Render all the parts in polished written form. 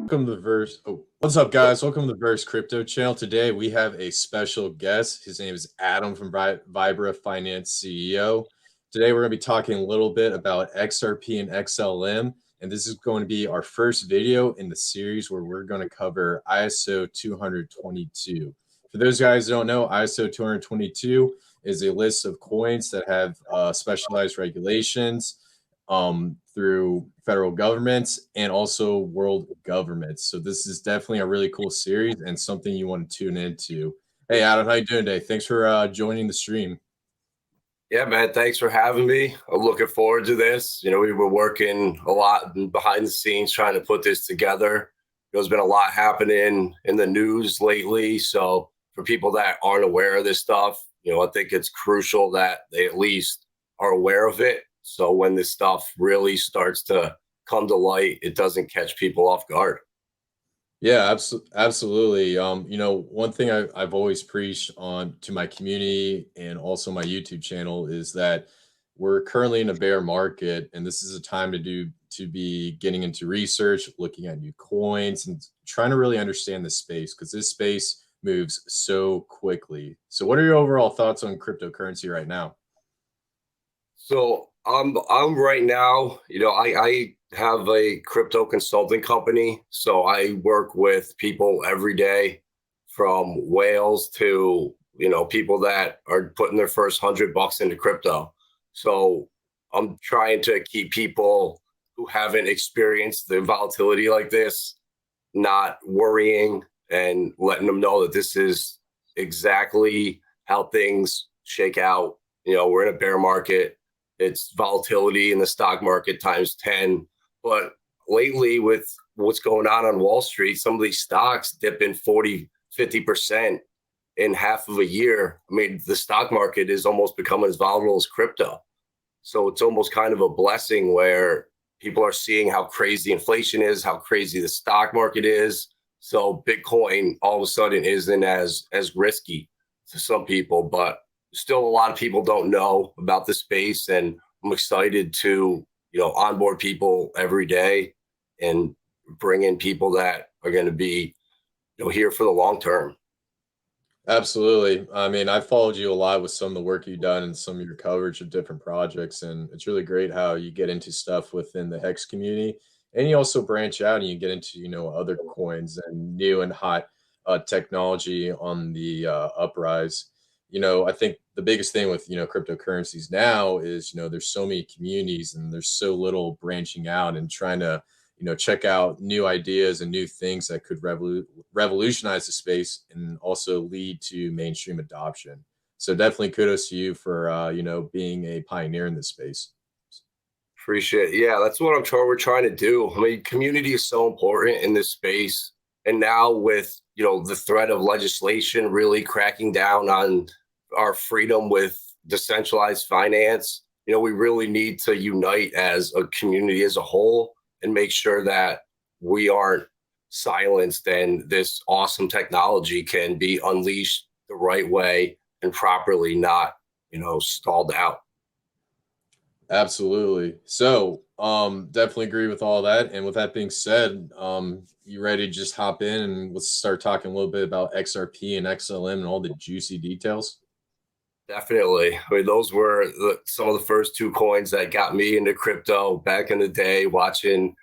Welcome to the Verse. Oh, what's up, guys? Welcome to the Verse Crypto channel. Today we have a special guest. His name is Adam from Vibra Finance CEO. Today we're going to be talking a little bit about XRP and XLM, and this is going to be our first video in the series where we're going to cover ISO 222. For those guys who don't know, ISO 222 is a list of coins that have specialized regulations through federal governments and also world governments. So this is definitely a really cool series and something you want to tune into. Hey, Adam, how you doing today? Thanks for joining the stream. Yeah, man, thanks for having me. I'm looking forward to this. You know, we were working a lot behind the scenes trying to put this together. There's been a lot happening in the news lately. So for people that aren't aware of this stuff, you know, I think it's crucial that they at least are aware of it. So when this stuff really starts to come to light, it doesn't catch people off guard. Yeah, absolutely. You know, one thing I've always preached on to my community and also my YouTube channel is that we're currently in a bear market, and this is a time to be getting into research, looking at new coins, and trying to really understand the space because this space moves so quickly. So, what are your overall thoughts on cryptocurrency right now? So I'm right now, you know, I have a crypto consulting company. So I work with people every day, from whales to, you know, people that are putting their first $100 into crypto. So I'm trying to keep people who haven't experienced the volatility like this not worrying and letting them know that this is exactly how things shake out. You know, we're in a bear market. It's volatility in the stock market times 10. But lately, with what's going on Wall Street, some of these stocks dipping 40, 50% in half of a year. I mean, the stock market is almost becoming as volatile as crypto. So it's almost kind of a blessing where people are seeing how crazy inflation is, how crazy the stock market is. So Bitcoin all of a sudden isn't as risky to some people, but still a lot of people don't know about the space, and I'm excited to, you know, onboard people every day and bring in people that are going to be, you know, here for the long term. Absolutely. I mean, I followed you a lot with some of the work you've done and some of your coverage of different projects, and it's really great how you get into stuff within the Hex community, and you also branch out and you get into, you know, other coins and new and hot technology on the uprise. You know, I think the biggest thing with, you know, cryptocurrencies now is, you know, there's so many communities and there's so little branching out and trying to, you know, check out new ideas and new things that could revolutionize the space and also lead to mainstream adoption. So definitely kudos to you for you know, being a pioneer in this space. Appreciate it. Yeah, that's what we're trying to do. I mean, community is so important in this space. And now with, you know, the threat of legislation really cracking down on our freedom with decentralized finance, you know, we really need to unite as a community as a whole and make sure that we aren't silenced and this awesome technology can be unleashed the right way and properly, not, you know, stalled out. Absolutely. So definitely agree with all that. And with that being said, you ready to just hop in and let's start talking a little bit about XRP and XLM and all the juicy details? Definitely. I mean, those were some of the first two coins that got me into crypto back in the day, watching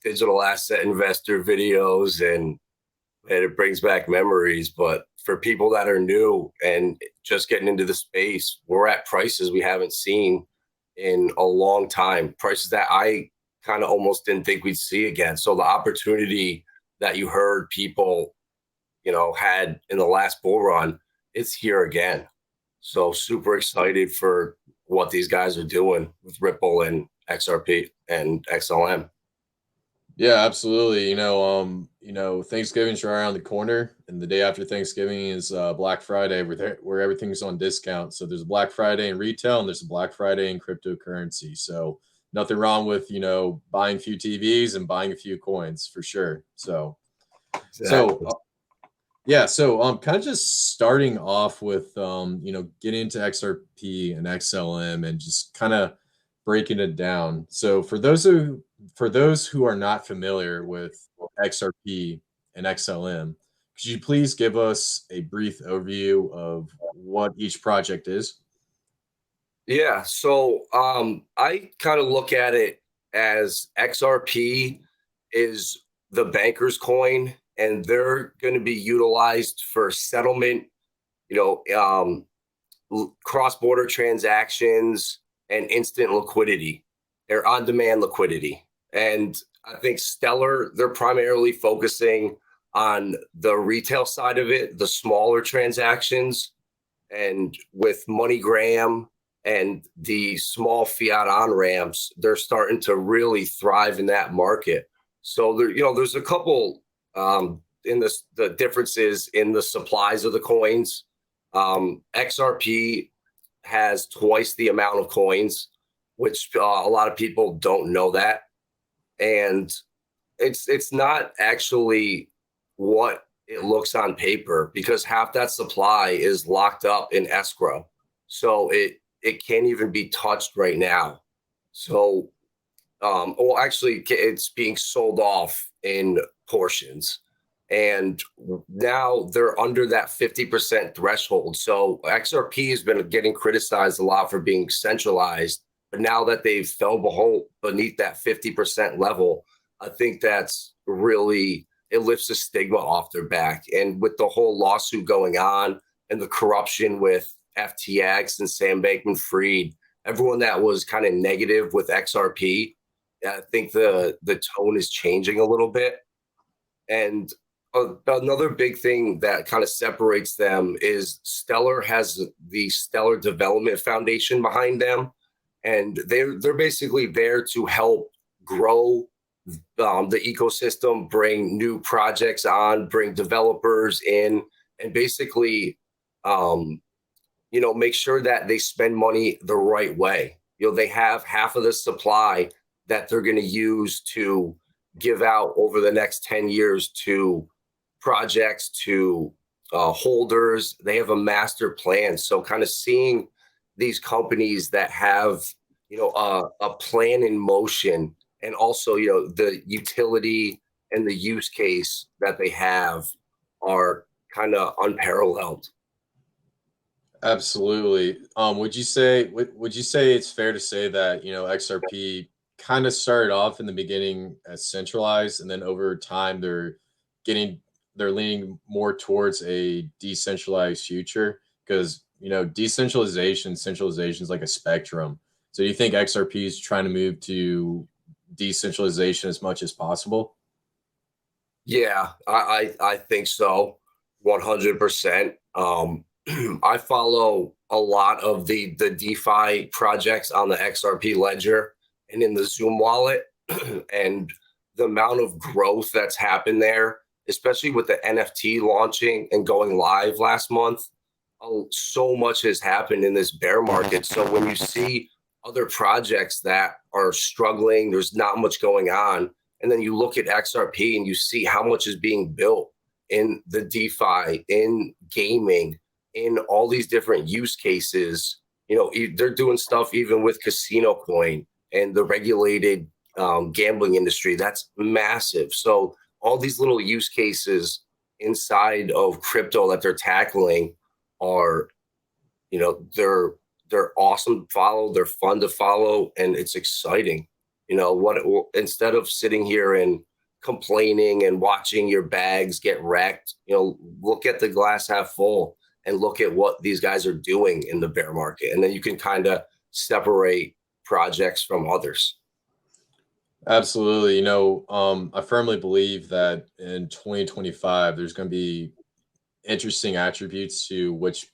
digital asset investor videos, and it brings back memories. But for people that are new and just getting into the space, we're at prices we haven't seen in a long time, prices that I kind of almost didn't think we'd see again. So the opportunity that you heard people, you know, had in the last bull run, it's here again. So super excited for what these guys are doing with Ripple and XRP and XLM. Yeah, absolutely. You know, Thanksgiving's right around the corner, and the day after Thanksgiving is Black Friday, where everything's on discount. So there's a Black Friday in retail, and there's a Black Friday in cryptocurrency. So nothing wrong with, you know, buying a few TVs and buying a few coins for sure. So so Exactly. yeah, so kind of just starting off with you know, getting into XRP and XLM and just kind of breaking it down. So for those who are not familiar with XRP and XLM, could you please give us a brief overview of what each project is? Yeah, so I kind of look at it as XRP is the banker's coin, and they're going to be utilized for settlement, you know, cross-border transactions and instant liquidity. They're on-demand liquidity. And I think Stellar, they're primarily focusing on the retail side of it, the smaller transactions, and with MoneyGram and the small fiat on ramps, they're starting to really thrive in that market. So there, there's a couple in the differences in the supplies of the coins. XRP has twice the amount of coins, which a lot of people don't know that, and it's not actually what it looks on paper, because half that supply is locked up in escrow, so it can't even be touched right now. So well, actually, it's being sold off in portions. And now they're under that 50% threshold. So XRP has been getting criticized a lot for being centralized. But now that they've fell beneath that 50% level, I think that's really, it lifts the stigma off their back. And with the whole lawsuit going on and the corruption with FTX and Sam Bankman-Fried, everyone that was kind of negative with XRP, I think the tone is changing a little bit. And another big thing that kind of separates them is Stellar has the Stellar Development Foundation behind them, and they're basically there to help grow the ecosystem, bring new projects on, bring developers in, and basically, make sure that they spend money the right way. They have half of the supply that they're going to use to give out over the next 10 years to projects, to holders. They have a master plan. So kind of seeing these companies that have, a plan in motion, and also, the utility and the use case that they have are kind of unparalleled. Absolutely. Would you say it's fair to say that, XRP kind of started off in the beginning as centralized, and then over time they're leaning more towards a decentralized future? Because, centralization is like a spectrum. So do you think XRP is trying to move to decentralization as much as possible? Yeah, I think so, 100%. I follow a lot of the DeFi projects on the XRP ledger and in the Zoom wallet, and the amount of growth that's happened there, especially with the NFT launching and going live last month. So much has happened in this bear market. So when you see other projects that are struggling, there's not much going on, and then you look at XRP and you see how much is being built in the DeFi, in gaming, in all these different use cases. They're doing stuff even with Casino Coin and the regulated gambling industry. That's massive. So all these little use cases inside of crypto that they're tackling are, they're awesome to follow. They're fun to follow, and it's exciting. Instead of sitting here and complaining and watching your bags get wrecked, look at the glass half full and look at what these guys are doing in the bear market. And then you can kind of separate projects from others. Absolutely. I firmly believe that in 2025, there's going to be interesting attributes to which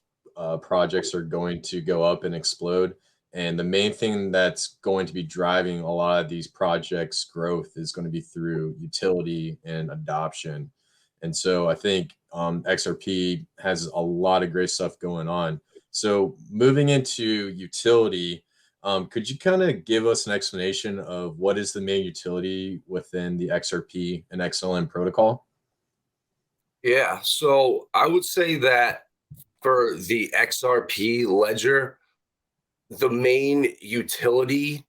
projects are going to go up and explode. And the main thing that's going to be driving a lot of these projects' growth is going to be through utility and adoption. And so I think XRP has a lot of great stuff going on. So moving into utility, could you kind of give us an explanation of what is the main utility within the XRP and XLM protocol? Yeah, so I would say that for the XRP ledger, the main utility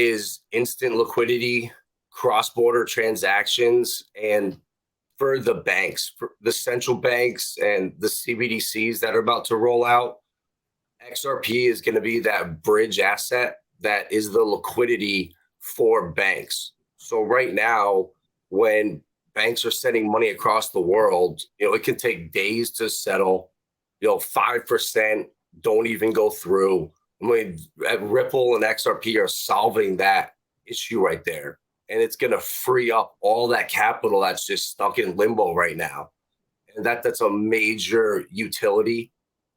is instant liquidity, cross-border transactions, and for the banks, for the central banks and the CBDCs that are about to roll out, XRP is going to be that bridge asset that is the liquidity for banks. So right now, when banks are sending money across the world, it can take days to settle. 5% don't even go through. I mean, Ripple and XRP are solving that issue right there. And it's going to free up all that capital that's just stuck in limbo right now. And that's a major utility.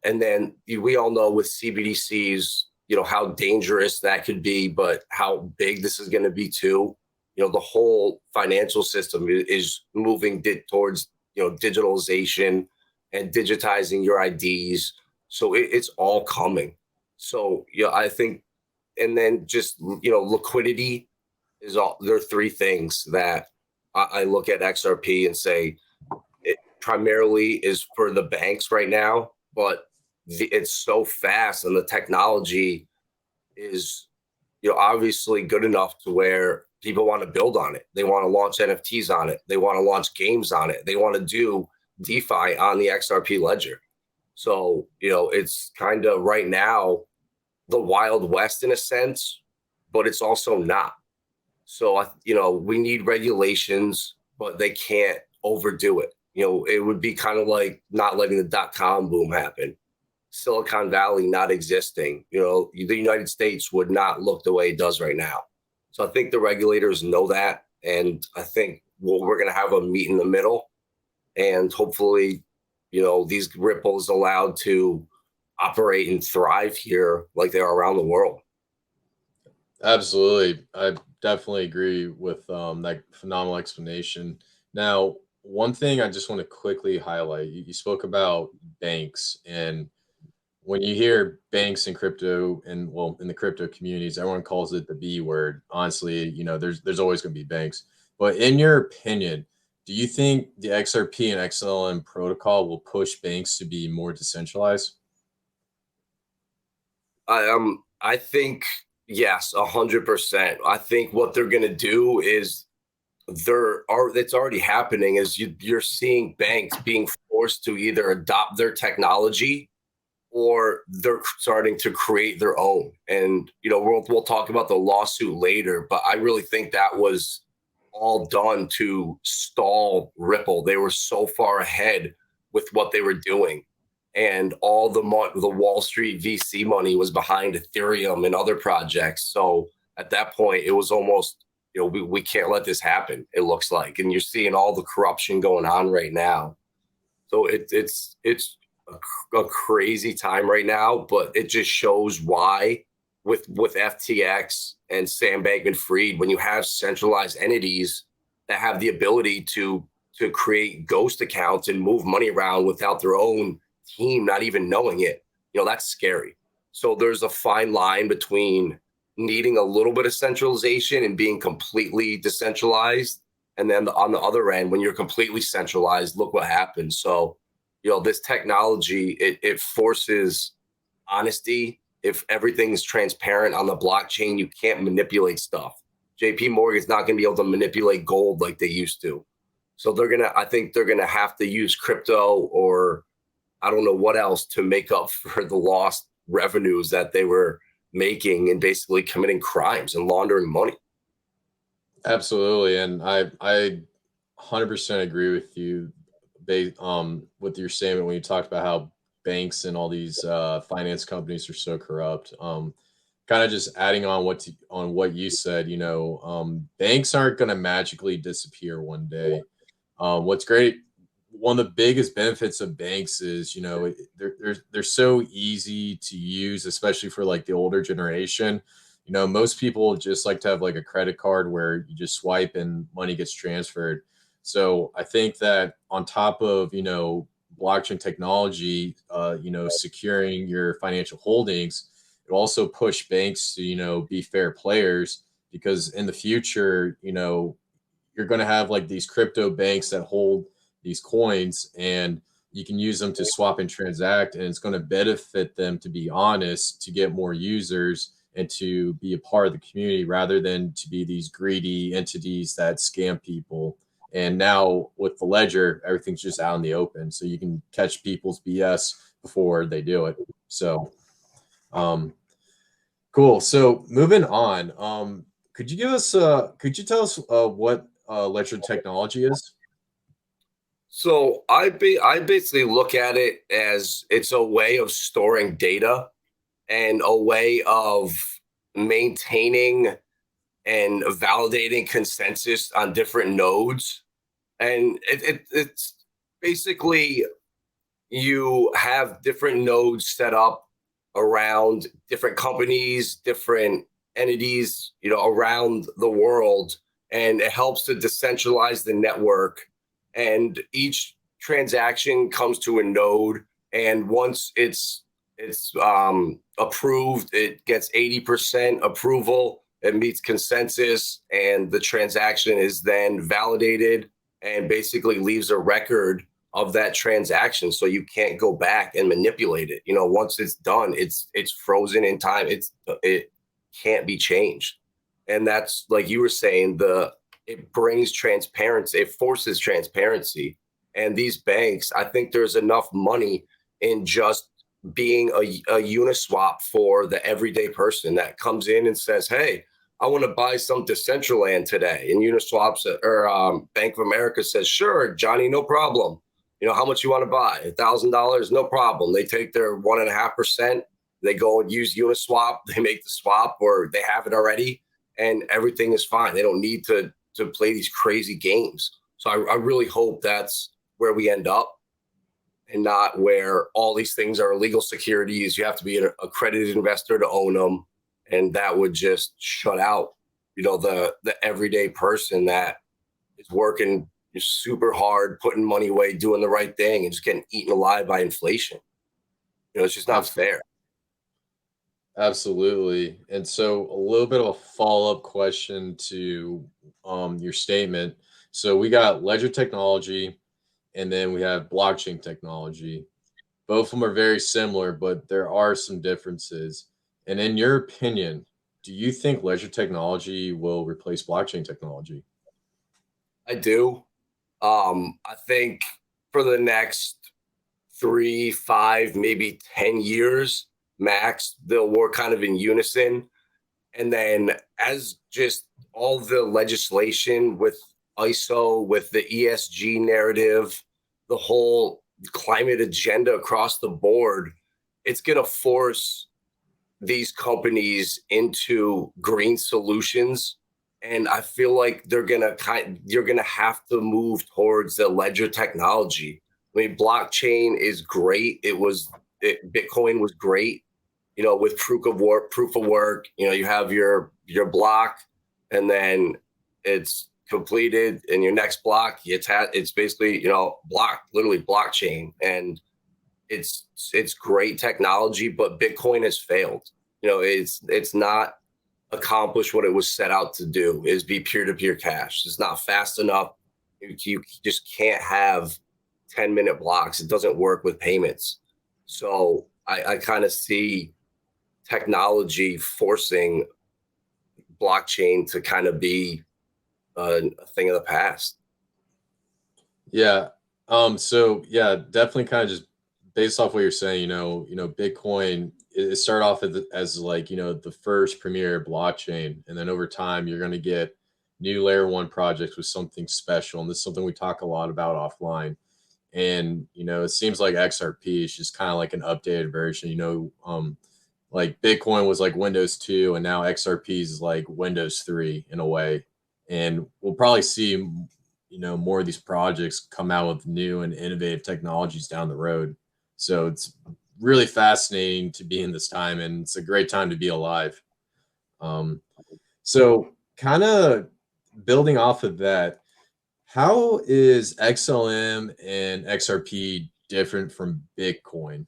And then we all know with CBDCs, how dangerous that could be, but how big this is going to be too. The whole financial system is moving towards, digitalization and digitizing your IDs. So it's all coming. So, I think, and then just, liquidity is all, there are three things that I look at XRP and say it primarily is for the banks right now, but it's so fast and the technology is, obviously good enough to where people want to build on it. They want to launch NFTs on it. They want to launch games on it. They want to do DeFi on the XRP ledger. So, it's kind of right now the Wild West in a sense, but it's also not. So, we need regulations, but they can't overdo it. It would be kind of like not letting the dot-com boom happen. Silicon Valley not existing. The United States would not look the way it does right now. So I think the regulators know that. And I think we're going to have a meet in the middle. And hopefully, these ripples allowed to operate and thrive here like they are around the world. Absolutely. I definitely agree with that phenomenal explanation. Now, one thing I just want to quickly highlight, you spoke about banks, and when you hear banks in crypto and well, in the crypto communities, everyone calls it the B word. Honestly, there's always going to be banks. But in your opinion, do you think the XRP and XLM protocol will push banks to be more decentralized? I think yes, 100%. I think what they're going to do is it's already happening. Is you're seeing banks being forced to either adopt their technology or they're starting to create their own. And, we'll talk about the lawsuit later, but I really think that was all done to stall Ripple. They were so far ahead with what they were doing. And all the Wall Street VC money was behind Ethereum and other projects. So at that point, it was almost, we can't let this happen, it looks like. And you're seeing all the corruption going on right now. So it's a crazy time right now, but it just shows why with FTX and Sam Bankman-Fried, when you have centralized entities that have the ability to create ghost accounts and move money around without their own team not even knowing it, that's scary. So there's a fine line between needing a little bit of centralization and being completely decentralized. And then on the other end, when you're completely centralized, look what happens. So this technology, it forces honesty. If everything's transparent on the blockchain, you can't manipulate stuff. JP Morgan's not going to be able to manipulate gold like they used to. So I think they're going to have to use crypto or I don't know what else to make up for the lost revenues that they were making and basically committing crimes and laundering money. Absolutely. And I 100% agree with you with your statement when you talked about how banks and all these finance companies are so corrupt. Kind of just adding on what you said, banks aren't going to magically disappear one day. What's great, one of the biggest benefits of banks is, they're so easy to use, especially for like the older generation. Most people just like to have like a credit card where you just swipe and money gets transferred. So I think that on top of, blockchain technology, securing your financial holdings, it also push banks to, be fair players, because in the future, you're going to have like these crypto banks that hold these coins and you can use them to swap and transact. And it's going to benefit them, to be honest, to get more users and to be a part of the community rather than to be these greedy entities that scam people. And now with the ledger, everything's just out in the open, so you can catch people's BS before they do it. So cool. So moving on, could you tell us what ledger technology is? So I basically look at it as it's a way of storing data and a way of maintaining and validating consensus on different nodes. And it's basically you have different nodes set up around different companies, different entities, around the world, and it helps to decentralize the network. And each transaction comes to a node, and once it's approved, it gets 80% approval. It meets consensus, and the transaction is then validated and basically leaves a record of that transaction, so you can't go back and manipulate it. Once it's done, it's frozen in time. It can't be changed, and that's like you were saying. It brings transparency. It forces transparency, and these banks, I think there's enough money in just being a Uniswap for the everyday person that comes in and says, "Hey, I want to buy some Decentraland today." And Uniswaps or Bank of America says, "Sure, Johnny, no problem. How much you want to buy? $1,000, no problem." They take their 1.5%. They go and use Uniswap. They make the swap, or they have it already, and everything is fine. They don't need to play these crazy games. So I really hope that's where we end up, and not where all these things are illegal securities. You have to be an accredited investor to own them, and that would just shut out, the everyday person that is working super hard, putting money away, doing the right thing, and just getting eaten alive by inflation. It's just not fair. Absolutely. And so a little bit of a follow-up question to your statement. So we got ledger technology, and then we have blockchain technology. Both of them are very similar, but there are some differences. And in your opinion, do you think ledger technology will replace blockchain technology? I do. I think for the next 3, 5, maybe 10 years max, they'll work kind of in unison. And then as just all the legislation with ISO, with the ESG narrative, the whole climate agenda across the board, it's going to force these companies into green solutions. And I feel like you're gonna have to move towards the ledger technology. I mean, blockchain is great. Bitcoin was great, with proof of work. You have your block, and then it's completed, and your next block it's basically literally blockchain, and it's great technology. But Bitcoin has failed. It's not accomplish what it was set out to do, is be peer-to-peer cash. It's not fast enough. You just can't have 10-minute blocks. It doesn't work with payments. So I kind of see technology forcing blockchain to kind of be a thing of the past. Yeah. So yeah, definitely kind of just based off what you're saying, Bitcoin, it started off as like, the first premier blockchain. And then over time, you're going to get new layer one projects with something special. And this is something we talk a lot about offline. And, it seems like XRP is just kind of like an updated version, like Bitcoin was like Windows 2, and now XRP is like Windows 3 in a way. And we'll probably see, more of these projects come out with new and innovative technologies down the road. So it's really fascinating to be in this time, and it's a great time to be alive. So kind of building off of that, how is XLM and XRP different from Bitcoin?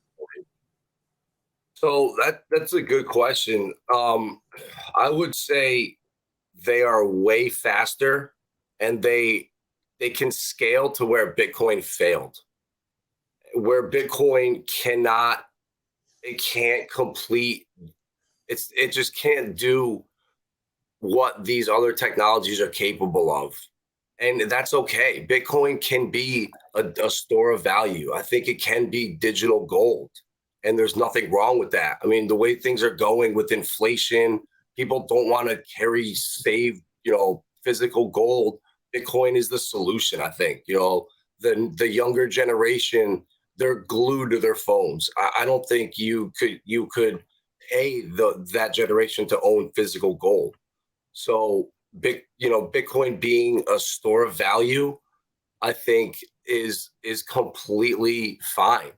So that's a good question. I would say they are way faster, and they can scale to where Bitcoin failed. Where Bitcoin can't complete it just can't do what these other technologies are capable of. And that's okay. Bitcoin can be a store of value. I think it can be digital gold. And there's nothing wrong with that. I mean, the way things are going with inflation, people don't want to save, physical gold. Bitcoin is the solution, I think. The younger generation, they're glued to their phones. I don't think you could pay that generation to own physical gold. So Bitcoin being a store of value, I think is completely fine,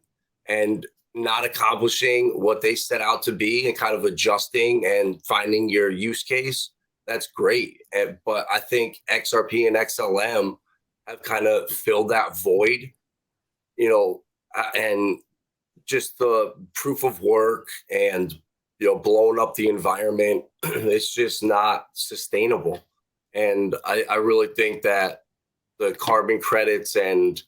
and not accomplishing what they set out to be and kind of adjusting and finding your use case. That's great. But I think XRP and XLM have kind of filled that void, and just the proof of work and blowing up the environment, it's just not sustainable. And I really think that the carbon credits and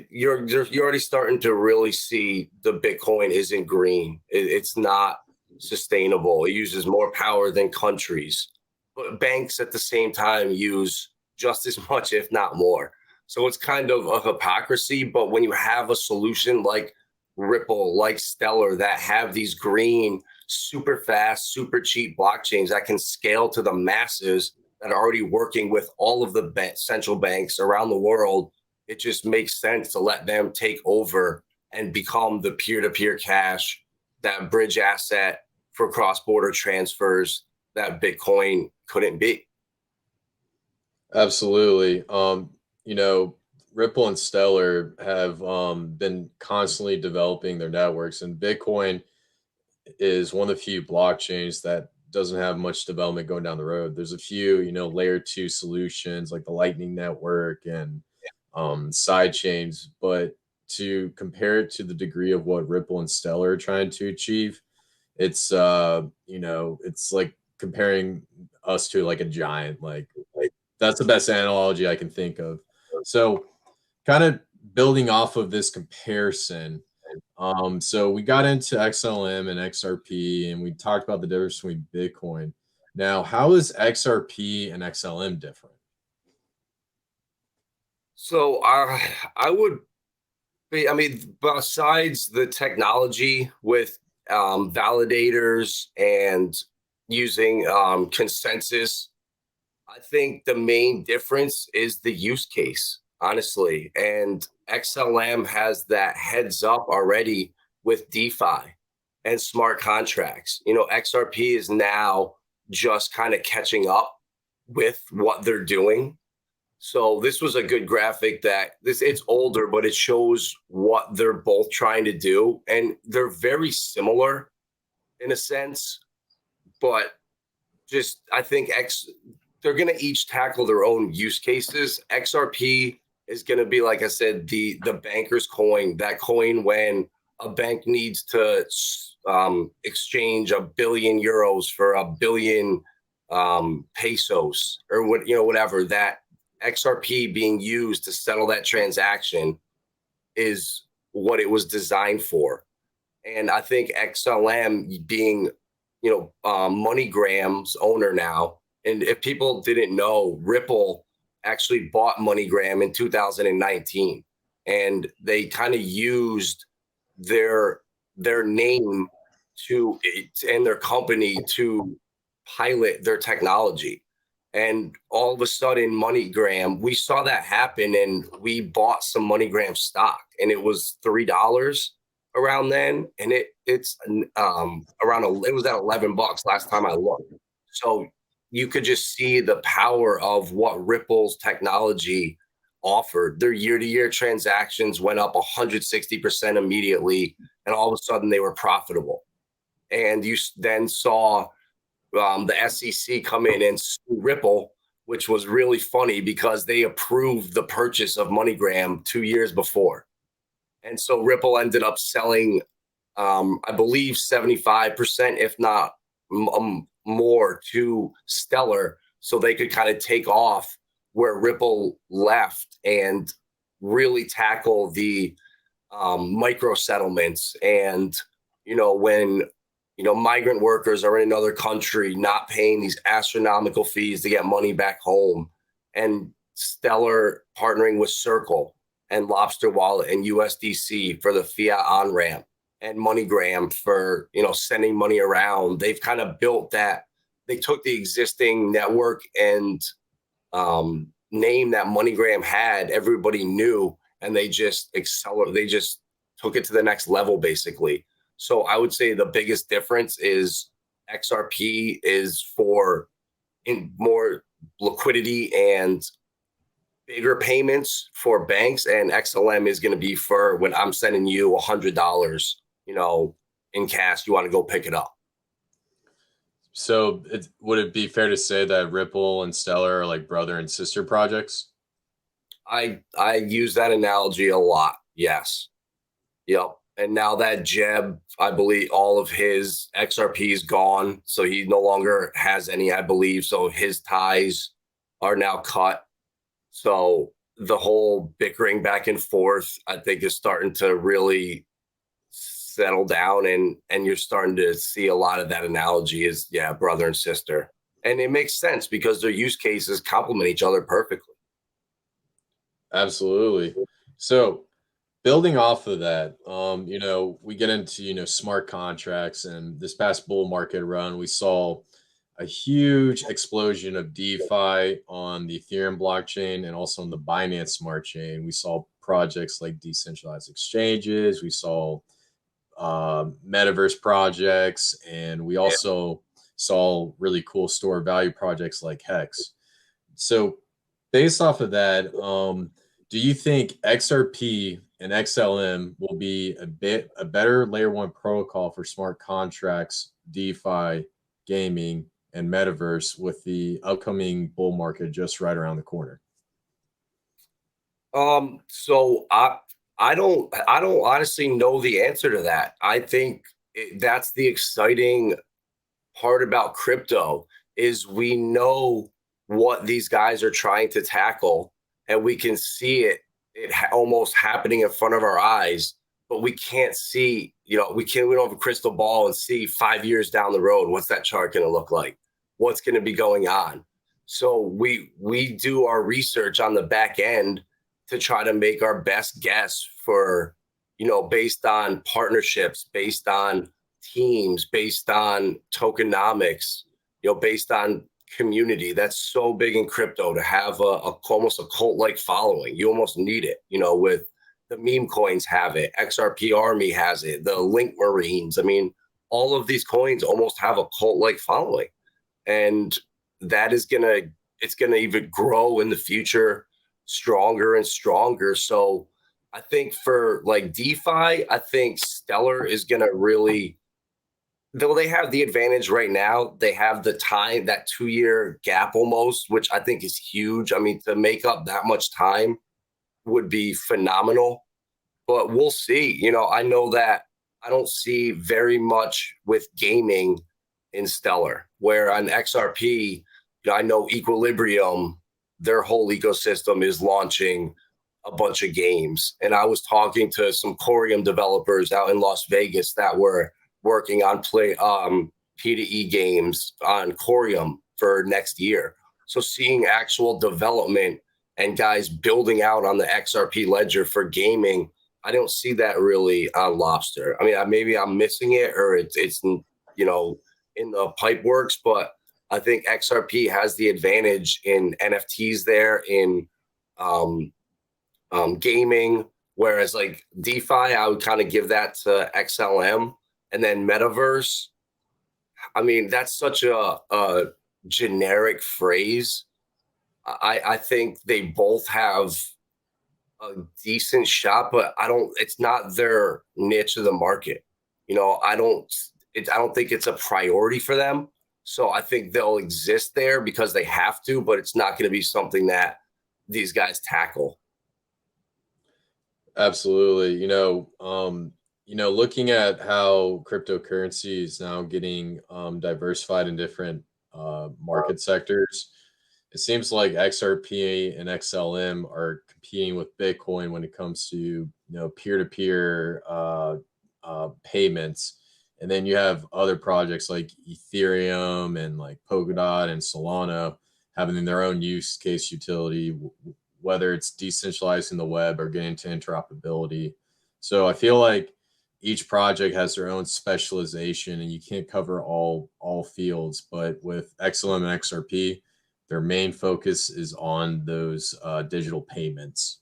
you're already starting to really see the Bitcoin isn't green. It's not sustainable. It uses more power than countries, but banks at the same time use just as much, if not more. So it's kind of a hypocrisy. But when you have a solution like Ripple, like Stellar, that have these green, super fast, super cheap blockchains that can scale to the masses that are already working with all of the central banks around the world, it just makes sense to let them take over and become the peer-to-peer cash, that bridge asset for cross-border transfers that Bitcoin couldn't be. Absolutely. Ripple and Stellar have been constantly developing their networks, and Bitcoin is one of the few blockchains that doesn't have much development going down the road. There's a few, layer 2 solutions like the Lightning Network and side chains, but to compare it to the degree of what Ripple and Stellar are trying to achieve, it's it's like comparing us to like a giant. Like that's the best analogy I can think of. So kind of building off of this comparison, so we got into XLM and XRP, and we talked about the difference between Bitcoin. Now, how is XRP and XLM different? So I would be, I mean, besides the technology with validators and using consensus, I think the main difference is the use case, honestly. And XLM has that heads up already with DeFi and smart contracts. XRP is now just kind of catching up with what they're doing. So this was a good graphic it's older, but it shows what they're both trying to do. And they're very similar in a sense, but just I think they're going to each tackle their own use cases. XRP is going to be, like I said, the banker's coin, that coin when a bank needs to exchange €1 billion for €1 billion pesos or whatever. That XRP being used to settle that transaction is what it was designed for. And I think XLM being, MoneyGram's owner now, and if people didn't know, Ripple actually bought MoneyGram in 2019, and they kind of used their name and their company to pilot their technology. And all of a sudden, MoneyGram, we saw that happen, and we bought some MoneyGram stock, and it was $3 around then, and it was at $11 last time I looked. So you could just see the power of what Ripple's technology offered. Their year-to-year transactions went up 160% immediately, and all of a sudden they were profitable. And you then saw the SEC come in and sue Ripple, which was really funny because they approved the purchase of MoneyGram 2 years before. And so Ripple ended up selling, I believe, 75%, if not more, to Stellar, so they could kind of take off where Ripple left and really tackle the micro settlements. And, when migrant workers are in another country not paying these astronomical fees to get money back home, and Stellar partnering with Circle and Lobster Wallet and USDC for the fiat on ramp, and MoneyGram for sending money around. They've kind of built that. They took the existing network and name that MoneyGram had, everybody knew, and they just They just took it to the next level, basically. So I would say the biggest difference is XRP is for more liquidity and bigger payments for banks, and XLM is going to be for when I'm sending you $100, in cash, you want to go pick it up. So would it be fair to say that Ripple and Stellar are like brother and sister projects? I use that analogy a lot. Yes. Yep. And now that Jeb, I believe all of his XRP is gone. So he no longer has any, I believe. So his ties are now cut. So the whole bickering back and forth, I think, is starting to really settle down. And you're starting to see a lot of that analogy is, yeah, brother and sister. And it makes sense because their use cases complement each other perfectly. Absolutely. So building off of that, we get into, smart contracts, and this past bull market run, we saw a huge explosion of DeFi on the Ethereum blockchain and also on the Binance Smart Chain. We saw projects like decentralized exchanges. We saw metaverse projects, and we also saw really cool store value projects like Hex. So based off of that, do you think XRP and XLM will be a better layer one protocol for smart contracts, DeFi, gaming, and metaverse with the upcoming bull market just right around the corner? So I don't honestly know the answer to that. I think that's the exciting part about crypto is we know what these guys are trying to tackle, and we can see it almost happening in front of our eyes, but we can't see, we don't have a crystal ball and see 5 years down the road, what's that chart going to look like? What's going to be going on? So we do our research on the back end to try to make our best guess for, based on partnerships, based on teams, based on tokenomics, based on community. That's so big in crypto to have almost a cult-like following. You almost need it, with the meme coins have it, XRP Army has it, the Link Marines. I mean, all of these coins almost have a cult-like following. And that is it's gonna even grow in the future stronger and stronger. So I think for like DeFi, I think Stellar is gonna really, though they have the advantage right now, they have the time, that 2-year gap almost, which I think is huge. I mean, to make up that much time would be phenomenal, but we'll see. I know that I don't see very much with gaming in Stellar, where on XRP, I know Equilibrium, their whole ecosystem is launching a bunch of games. And I was talking to some Corium developers out in Las Vegas that were working on P2E games on Corium for next year. So seeing actual development and guys building out on the XRP ledger for gaming, I don't see that really on Lobster. I mean, maybe I'm missing it, or it's in the pipe works, but I think XRP has the advantage in NFTs there, in gaming, whereas like DeFi, I would kind of give that to XLM. And then metaverse, I mean, that's such a generic phrase. I think they both have a decent shot, but it's not their niche of the market. I don't think it's a priority for them. So I think they'll exist there because they have to, but it's not going to be something that these guys tackle. Absolutely. Looking at how cryptocurrency is now getting diversified in different market sectors, it seems like XRP and XLM are competing with Bitcoin when it comes to peer-to-peer payments. And then you have other projects like Ethereum and like Polkadot and Solana having their own use case utility, whether it's decentralizing the web or getting to interoperability. So I feel like each project has their own specialization and you can't cover all fields. But with XLM and XRP, their main focus is on those digital payments.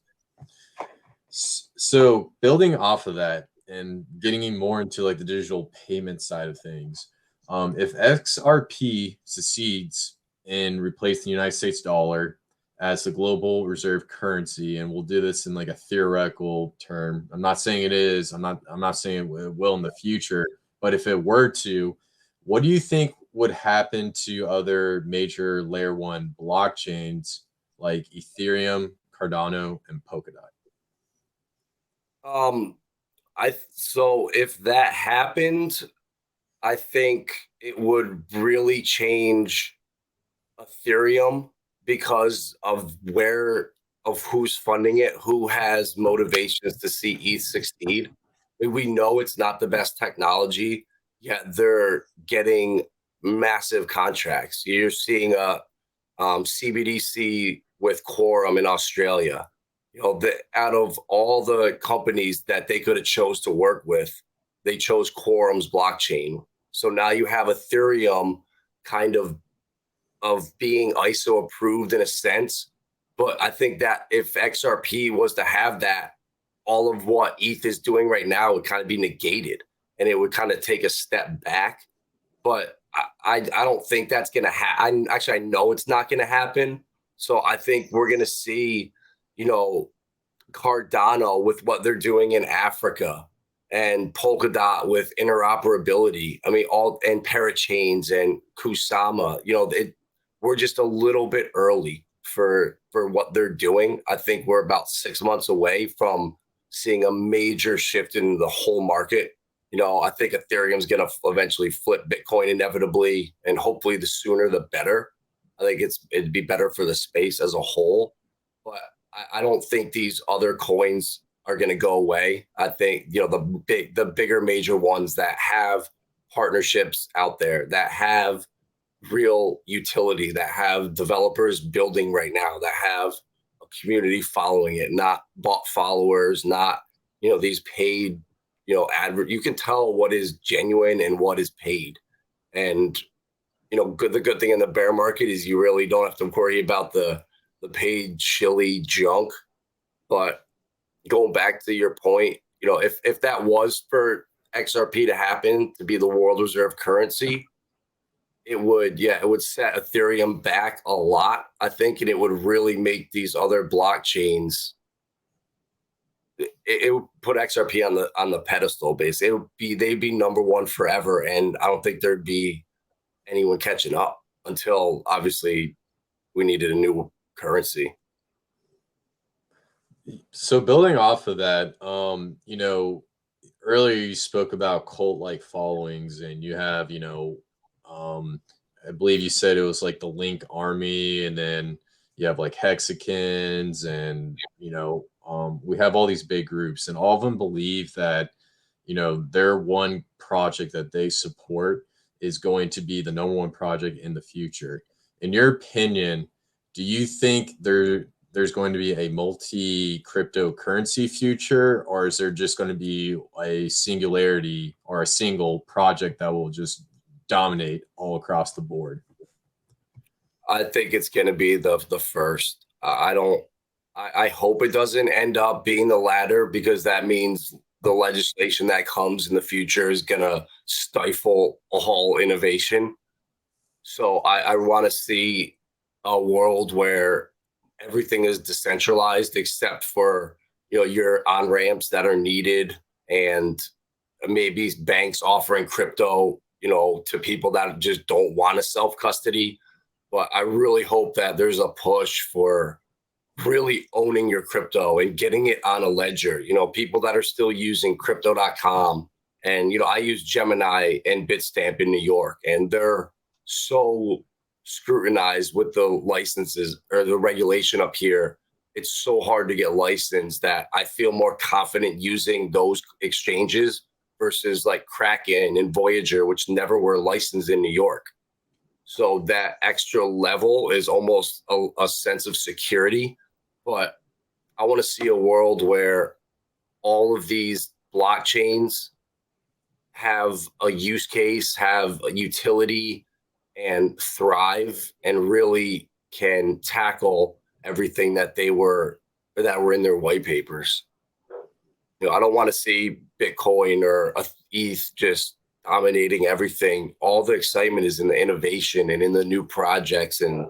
So building off of that and getting more into like the digital payment side of things, if XRP succeeds in replacing the United States dollar as the global reserve currency, and we'll do this in like a theoretical term. I'm not saying it is. I'm not saying it will in the future. But if it were to, what do you think would happen to other major layer one blockchains like Ethereum, Cardano, and Polkadot? So if that happened, I think it would really change Ethereum because of who's funding it, who has motivations to see ETH succeed. We know it's not the best technology, yet they're getting massive contracts. You're seeing a CBDC with Quorum in Australia. Out of all the companies that they could have chose to work with, they chose Quorum's blockchain. So now you have Ethereum kind of being ISO approved in a sense. But I think that if XRP was to have that, all of what ETH is doing right now would kind of be negated and it would kind of take a step back. But I don't think that's going to happen. I know it's not going to happen. So I think we're going to see, Cardano with what they're doing in Africa and Polkadot with interoperability. I mean, and Parachains and Kusama, we're just a little bit early for what they're doing. I think we're about 6 months away from seeing a major shift in the whole market. I think Ethereum's going to eventually flip Bitcoin inevitably, and hopefully the sooner the better. I think it'd be better for the space as a whole. But I don't think these other coins are going to go away. I think, the bigger major ones that have partnerships out there, that have real utility, that have developers building right now, that have a community following it, not bot followers, not, these paid, you can tell what is genuine and what is paid. And, the good thing in the bear market is you really don't have to worry about the paid shilly junk. But going back to your point, if that was for XRP to happen, to be the world reserve currency, it would set Ethereum back a lot, I think, and it would really make these other blockchains. It would put XRP on the pedestal. Basically, they'd be number one forever, and I don't think there'd be anyone catching up until obviously we needed a new currency. So building off of that, earlier you spoke about cult-like followings, and you have, I believe you said it was like the Link Army, and then you have like Hexicans, and we have all these big groups, and all of them believe that their one project that they support is going to be the number one project in the future. In your opinion, do you think there's going to be a multi-cryptocurrency future, or is there just going to be a singularity or a single project that will just dominate all across the board? I think it's going to be the first. I hope it doesn't end up being the latter, because that means the legislation that comes in the future is going to stifle all innovation. So I want to see a world where everything is decentralized except for, your on-ramps that are needed, and maybe banks offering crypto, to people that just don't want to self-custody. But I really hope that there's a push for really owning your crypto and getting it on a ledger. People that are still using crypto.com, and, I use Gemini and Bitstamp in New York, and they're so scrutinized with the licenses or the regulation up here. It's so hard to get licensed that I feel more confident using those exchanges versus like Kraken and Voyager, which never were licensed in New York. So that extra level is almost a sense of security. But I want to see a world where all of these blockchains have a use case, have a utility, and thrive, and really can tackle everything that were in their white papers. I don't want to see Bitcoin or ETH just dominating everything. All the excitement is in the innovation and in the new projects and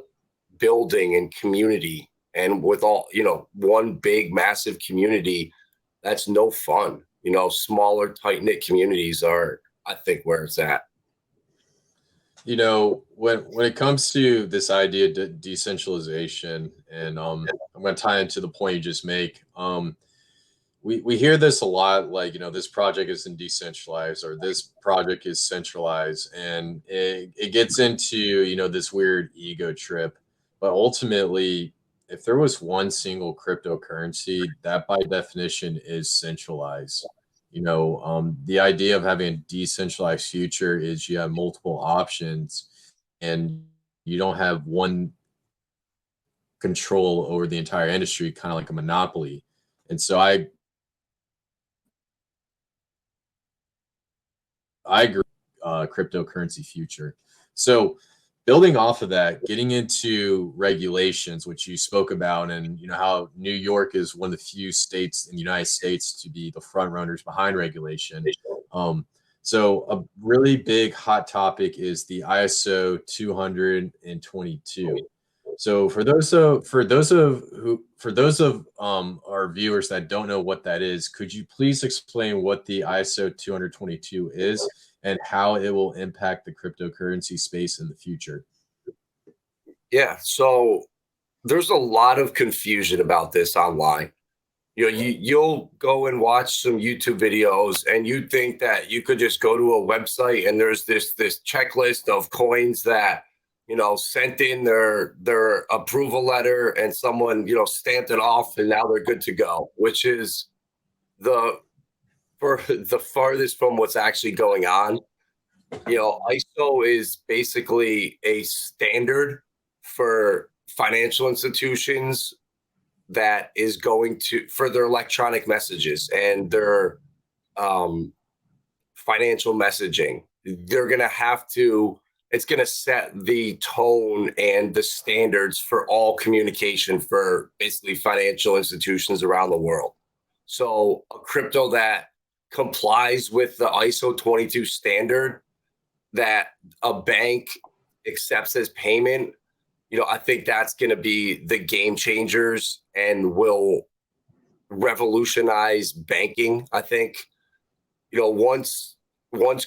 building and community. And with all, one big, massive community, that's no fun. Smaller, tight-knit communities are, I think, where it's at. When it comes to this idea of decentralization, and I'm going to tie into the point you just make. We hear this a lot, like, this project isn't decentralized or this project is centralized, and it gets into, this weird ego trip. But ultimately, if there was one single cryptocurrency, that by definition is centralized. The idea of having a decentralized future is you have multiple options and you don't have one control over the entire industry, kind of like a monopoly. And so I agree, cryptocurrency future. So building off of that, getting into regulations, which you spoke about, and how New York is one of the few states in the United States to be the front runners behind regulation. So a really big hot topic is the ISO 222. So for those of our viewers that don't know what that is, could you please explain what the ISO 222 is and how it will impact the cryptocurrency space in the future? Yeah, so there's a lot of confusion about this online. You'll go and watch some YouTube videos and you think that you could just go to a website and there's this checklist of coins that sent in their approval letter and someone, stamped it off and now they're good to go, which is the farthest from what's actually going on. ISO is basically a standard for financial institutions that is going to, for their electronic messages and their financial messaging. They're going to have to, it's going to set the tone and the standards for all communication for basically financial institutions around the world. So a crypto that complies with the ISO 22 standard that a bank accepts as payment, I think that's going to be the game changers and will revolutionize banking. I think, once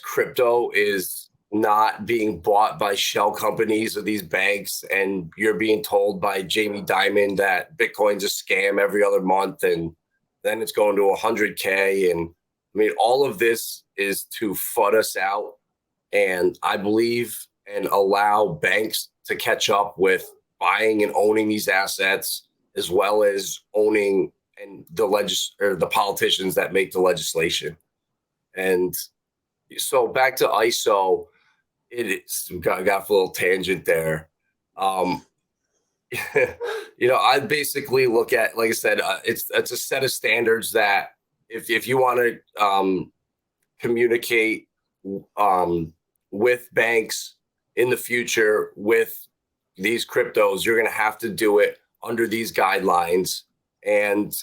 crypto is not being bought by shell companies or these banks, and you're being told by Jamie Dimon that Bitcoin's a scam every other month, and then it's going to 100K. And I mean, all of this is to FUD us out. And I believe and allow banks to catch up with buying and owning these assets, as well as owning and the politicians that make the legislation. And so back to ISO, got a little tangent there. I basically look at, like I said, it's a set of standards that if you want to communicate with banks in the future with these cryptos, you're going to have to do it under these guidelines. And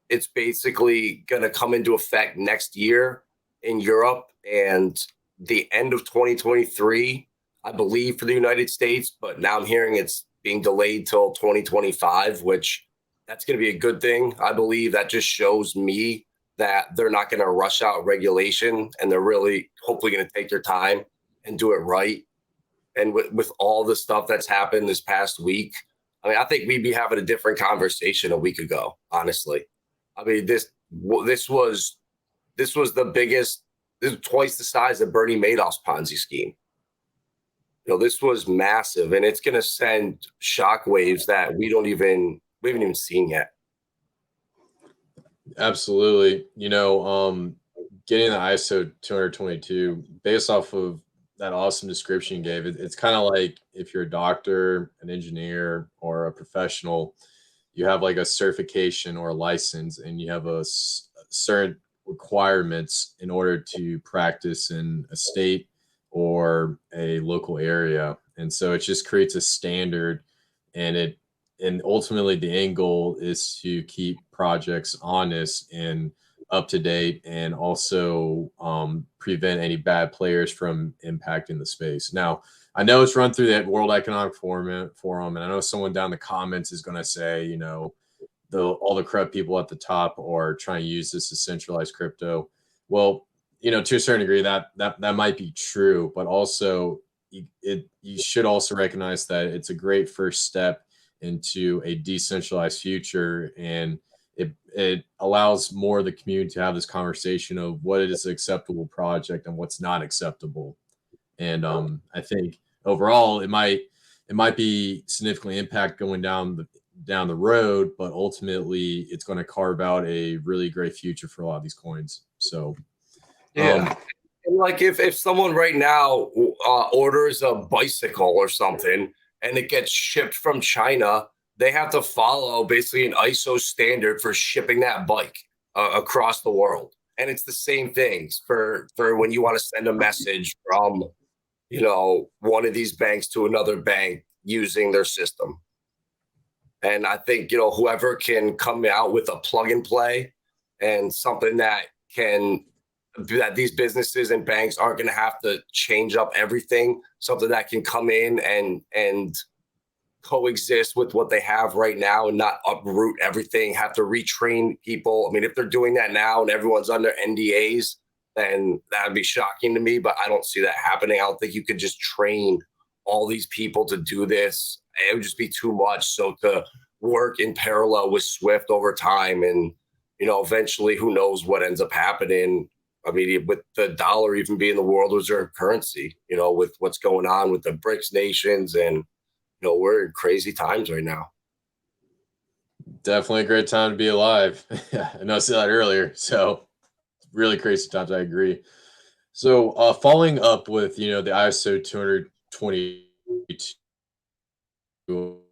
it's basically going to come into effect next year in Europe and the end of 2023, I believe, for the United States. But now I'm hearing it's being delayed till 2025, which that's going to be a good thing. I believe that just shows me that they're not going to rush out regulation and they're really hopefully going to take their time and do it right. And with all the stuff that's happened this past week, I mean, I think we'd be having a different conversation a week ago, honestly. I mean, this was the biggest, this was twice the size of Bernie Madoff's Ponzi scheme. This was massive, and it's going to send shockwaves that we haven't even seen yet. Absolutely. getting the ISO 222 based off of that awesome description you gave. It's kind of like if you're a doctor, an engineer, or a professional, you have like a certification or a license, and you have certain requirements in order to practice in a state or a local area. And so it just creates a standard, and ultimately the end goal is to keep projects honest and up to date, and also prevent any bad players from impacting the space. Now, I know it's run through that World Economic Forum, and I know someone down in the comments is going to say, all the corrupt people at the top are trying to use this as centralized crypto. Well, to a certain degree, that might be true, but also you should also recognize that it's a great first step into a decentralized future, and it allows more of the community to have this conversation of what is an acceptable project and what's not acceptable. And I think overall it might be significantly impact going down the road, but ultimately it's going to carve out a really great future for a lot of these coins. So yeah. Like if someone right now orders a bicycle or something and it gets shipped from China, they have to follow basically an ISO standard for shipping that bike across the world. And it's the same things for when you want to send a message from, one of these banks to another bank using their system. And I think, whoever can come out with a plug and play and something that these businesses and banks aren't going to have to change up everything, something that can come in and coexist with what they have right now and not uproot everything, have to retrain people. I mean, if they're doing that now and everyone's under NDAs, then that would be shocking to me, but I don't see that happening. I don't think you could just train all these people to do this. It would just be too much. So to work in parallel with Swift over time, and, eventually who knows what ends up happening. I mean, with the dollar even being the world reserve currency, with what's going on with the BRICS nations, and, we're in crazy times right now. Definitely a great time to be alive. I know I said that earlier. So really crazy times. I agree. So following up with, the ISO 222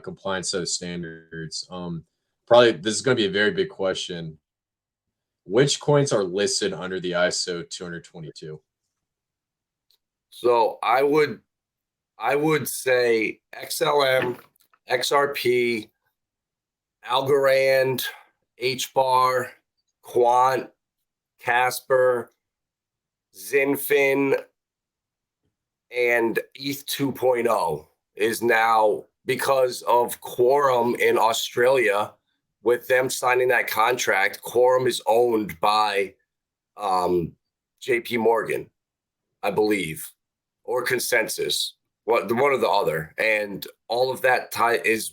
compliance set of standards, probably this is going to be a very big question. Which coins are listed under the ISO 222? So I would say XLM, XRP, Algorand, HBAR, Quant, Casper, Zinfin, and ETH 2.0 is now, because of Quorum in Australia, with them signing that contract. Quorum is owned by JP Morgan, I believe, or Consensus, one or the other. And all of that is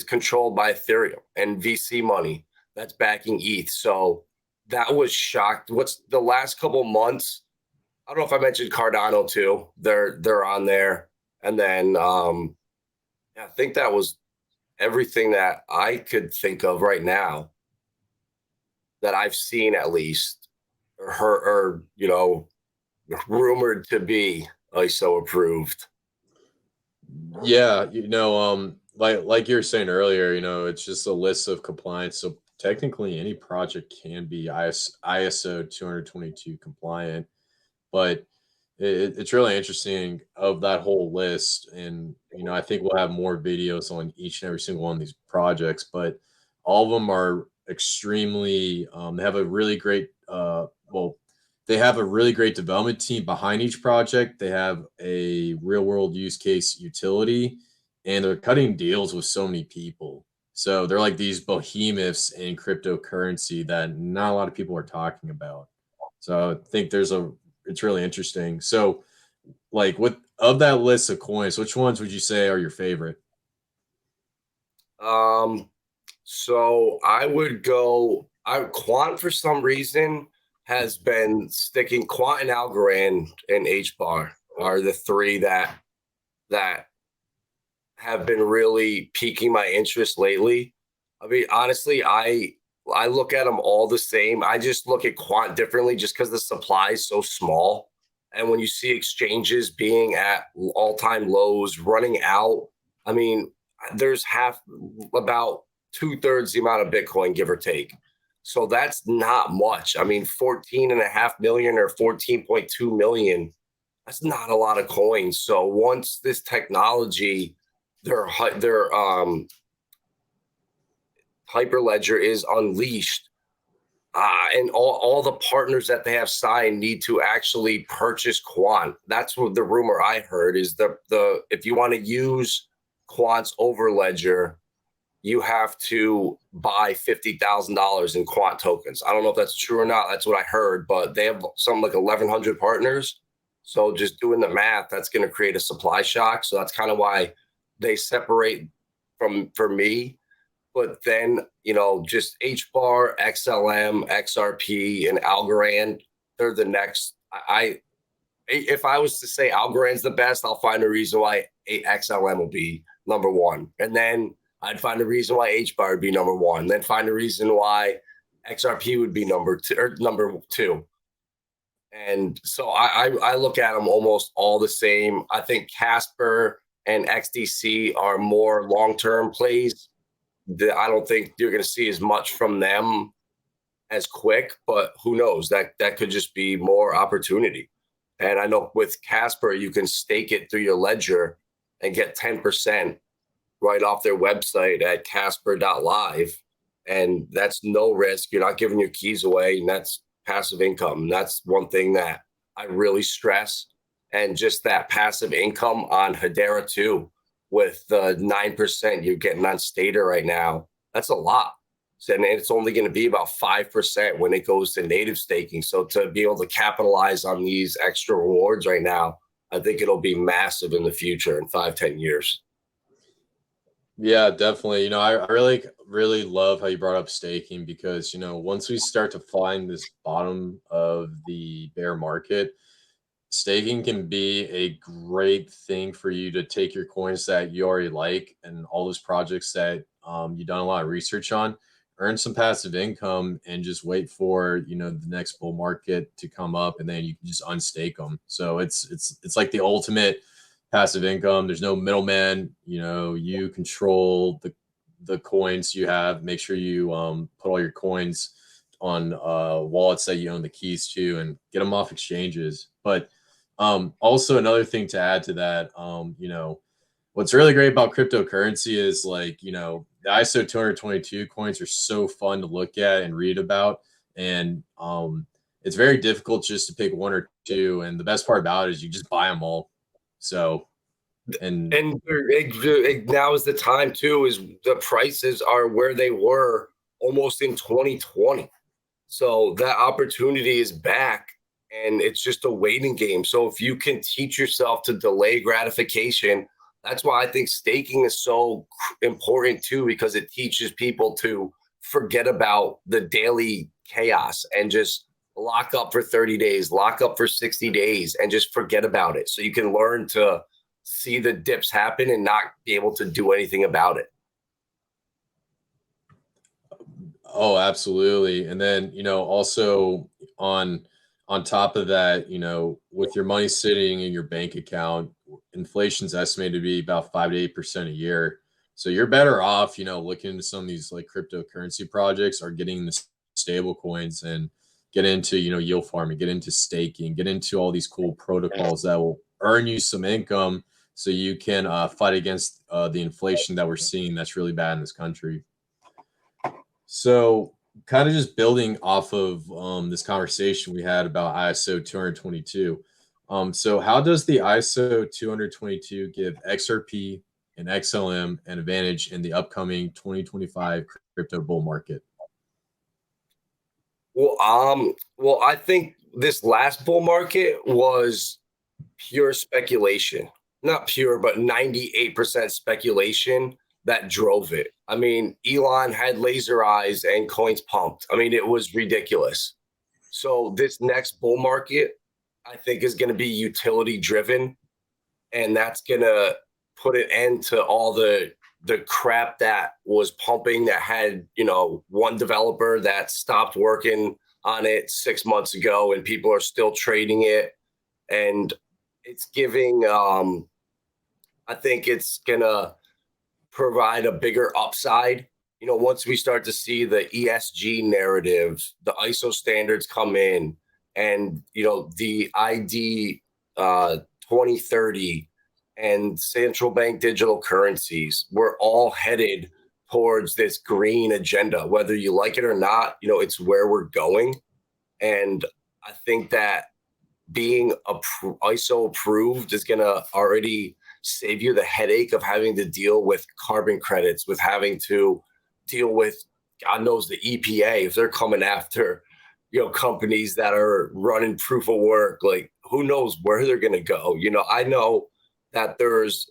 controlled by Ethereum and VC money that's backing ETH. So that was shocked. What's the last couple months? I don't know if I mentioned Cardano too. They're on there. And then I think that was everything that I could think of right now that I've seen, at least, or rumored to be ISO approved. Yeah, like you were saying earlier, it's just a list of compliance. So technically any project can be ISO 222 compliant, but it's really interesting of that whole list. And, I think we'll have more videos on each and every single one of these projects, but all of them are extremely, they have a really great, they have a really great development team behind each project. They have a real world use case utility, and they're cutting deals with so many people. So they're like these behemoths in cryptocurrency that not a lot of people are talking about. So I think it's really interesting. So like of that list of coins, which ones would you say are your favorite? So I would go, Quant for some reason has been sticking. Quant and Algorand and HBAR are the three that have been really piquing my interest lately. I mean, honestly, I look at them all the same. I just look at quant differently just because the supply is so small. And when you see exchanges being at all-time lows, running out, I mean, there's about 2/3 the amount of Bitcoin, give or take. So that's not much. I mean, 14.5 million or 14.2 million, that's not a lot of coins. So once this technology, their Hyperledger is unleashed, and all the partners that they have signed need to actually purchase quant. That's what the rumor I heard is the if you want to use quant's over ledger, you have to buy $50,000 in quant tokens. I don't know if that's true or not. That's what I heard, but they have something like 1,100 partners. So just doing the math, that's going to create a supply shock. So that's kind of why they separate for me. But then, just HBAR, XLM, XRP, and Algorand, they're the next. If I was to say Algorand's the best, I'll find a reason why XLM will be number one. And then I'd find a reason why HBAR would be number one. Then find a reason why XRP would be number two. And so I look at them almost all the same. I think Casper and XDC are more long-term plays. I don't think you're going to see as much from them as quick, but who knows? That could just be more opportunity. And I know with Casper, you can stake it through your ledger and get 10% right off their website at casper.live. And that's no risk. You're not giving your keys away, and that's passive income. And that's one thing that I really stress. And just that passive income on Hedera too, with the 9% you're getting on Stater right now, that's a lot. And it's only going to be about 5% when it goes to native staking. So to be able to capitalize on these extra rewards right now, I think it'll be massive in the future in 5-10 years. Yeah, definitely. I really, really love how you brought up staking because, once we start to find this bottom of the bear market, staking can be a great thing for you to take your coins that you already like and all those projects that you've done a lot of research on, earn some passive income, and just wait for the next bull market to come up, and then you can just unstake them. So it's like the ultimate passive income. There's no middleman. You control the coins you have. Make sure you put all your coins on wallets that you own the keys to, and get them off exchanges. But also another thing to add to that, what's really great about cryptocurrency is the ISO 222 coins are so fun to look at and read about. And it's very difficult just to pick one or two. And the best part about it is you just buy them all. So, and now is the time too, is the prices are where they were almost in 2020. So that opportunity is back, and it's just a waiting game. So if you can teach yourself to delay gratification, that's why I think staking is so important too, because it teaches people to forget about the daily chaos and just lock up for 30 days, lock up for 60 days, and just forget about it. So you can learn to see the dips happen and not be able to do anything about it. Oh, absolutely. And then, also on top of that, with your money sitting in your bank account, inflation's estimated to be about 5 to 8% a year. So you're better off, looking into some of these like cryptocurrency projects, or getting the stable coins and get into, yield farming, get into staking, get into all these cool protocols that will earn you some income so you can fight against the inflation that we're seeing that's really bad in this country. So kind of just building off of this conversation we had about ISO 222. So how does the ISO 222 give XRP and XLM an advantage in the upcoming 2025 crypto bull market? Well, I think this last bull market was pure speculation. Not pure, but 98% speculation that drove it. I mean, Elon had laser eyes and coins pumped. I mean, it was ridiculous. So this next bull market, I think, is going to be utility driven, and that's going to put an end to all the the crap that was pumping that had, one developer that stopped working on it 6 months ago and people are still trading it. And it's giving, I think it's going to provide a bigger upside. Once we start to see the ESG narratives, the ISO standards come in, and, the ID 2030 and central bank digital currencies, we're all headed towards this green agenda. Whether you like it or not, it's where we're going. And I think that being ISO approved is going to already save you the headache of having to deal with carbon credits, with having to deal with, God knows, the EPA, if they're coming after, companies that are running proof of work. Like, who knows where they're going to go? I know that there's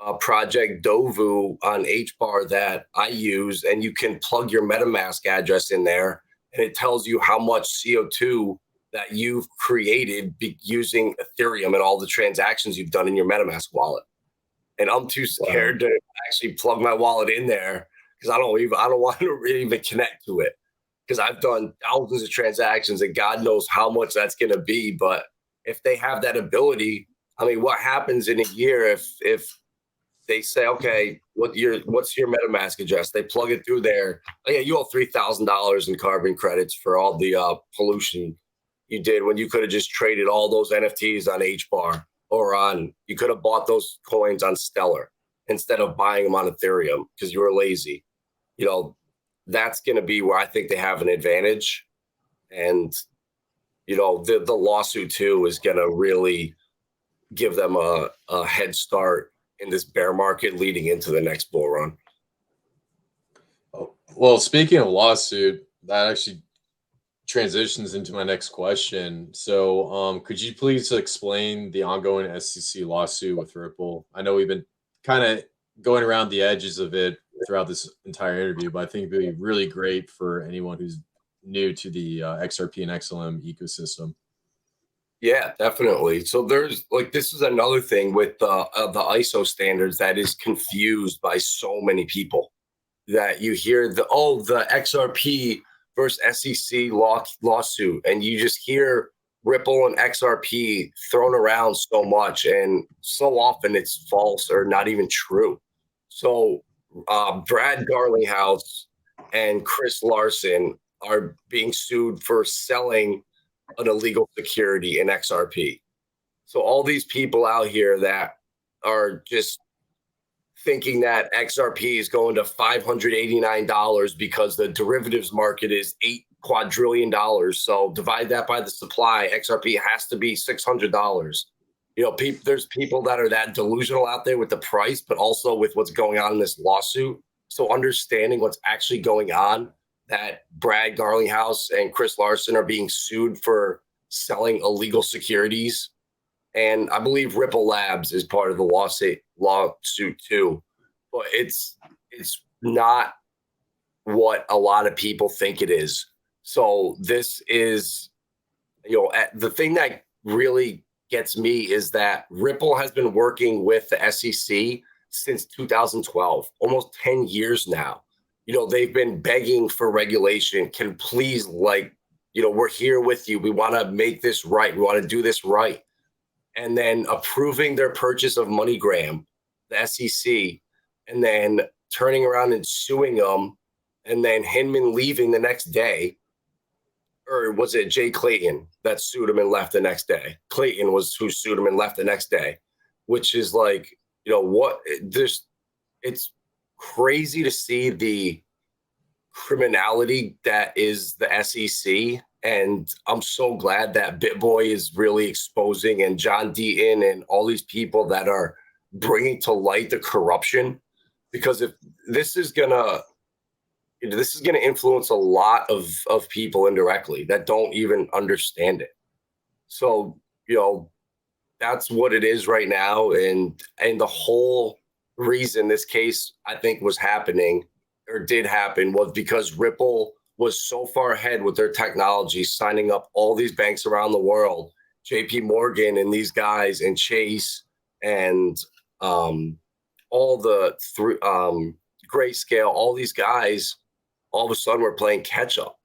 a project Dovu on HBAR that I use, and you can plug your MetaMask address in there, and it tells you how much CO2 that you've created using Ethereum and all the transactions you've done in your MetaMask wallet. And I'm too scared to actually plug my wallet in there because I don't want to really even connect to it, because I've done thousands of transactions and God knows how much that's going to be. But if they have that ability, I mean, what happens in a year if they say, okay, what's your MetaMask address? They plug it through there. Oh, yeah, you owe $3,000 in carbon credits for all the pollution you did, when you could have just traded all those NFTs on HBAR, or you could have bought those coins on Stellar instead of buying them on Ethereum because you were lazy. That's going to be where I think they have an advantage. And, the lawsuit too is going to really give them a head start in this bear market leading into the next bull run. Well, speaking of lawsuit, that actually transitions into my next question. So, could you please explain the ongoing SEC lawsuit with Ripple? I know we've been kind of going around the edges of it throughout this entire interview, but I think it'd be really great for anyone who's new to the XRP and XLM ecosystem. Yeah, definitely. So this is another thing with the ISO standards that is confused by so many people, that you hear the XRP versus SEC lawsuit, and you just hear Ripple and XRP thrown around so much, and so often it's false or not even true. So Brad Garlinghouse and Chris Larson are being sued for selling an illegal security in XRP. So all these people out here that are just thinking that XRP is going to $589 because the derivatives market is $8 quadrillion. So divide that by the supply, XRP has to be $600. There's people that are that delusional out there with the price, but also with what's going on in this lawsuit. So understanding what's actually going on, that Brad Garlinghouse and Chris Larson are being sued for selling illegal securities. And I believe Ripple Labs is part of the lawsuit too. But it's not what a lot of people think it is. So this is, the thing that really gets me is that Ripple has been working with the SEC since 2012, almost 10 years now. They've been begging for regulation. Can please, we're here with you. We want to make this right. We want to do this right. And then approving their purchase of MoneyGram, the SEC, and then turning around and suing them, and then Hinman leaving the next day. Or was it Jay Clayton that sued him and left the next day? Clayton was who sued him and left the next day, which is it's crazy to see the criminality that is the SEC. And I'm so glad that BitBoy is really exposing, and John Deaton and all these people that are bringing to light the corruption, because if this is gonna influence a lot of people indirectly that don't even understand it. So, that's what it is right now. And the whole reason this case, I think, was happening or did happen was because Ripple was so far ahead with their technology, signing up all these banks around the world, JP Morgan and these guys, and Chase, and all all the Grayscale, all these guys, all of a sudden were playing catch up,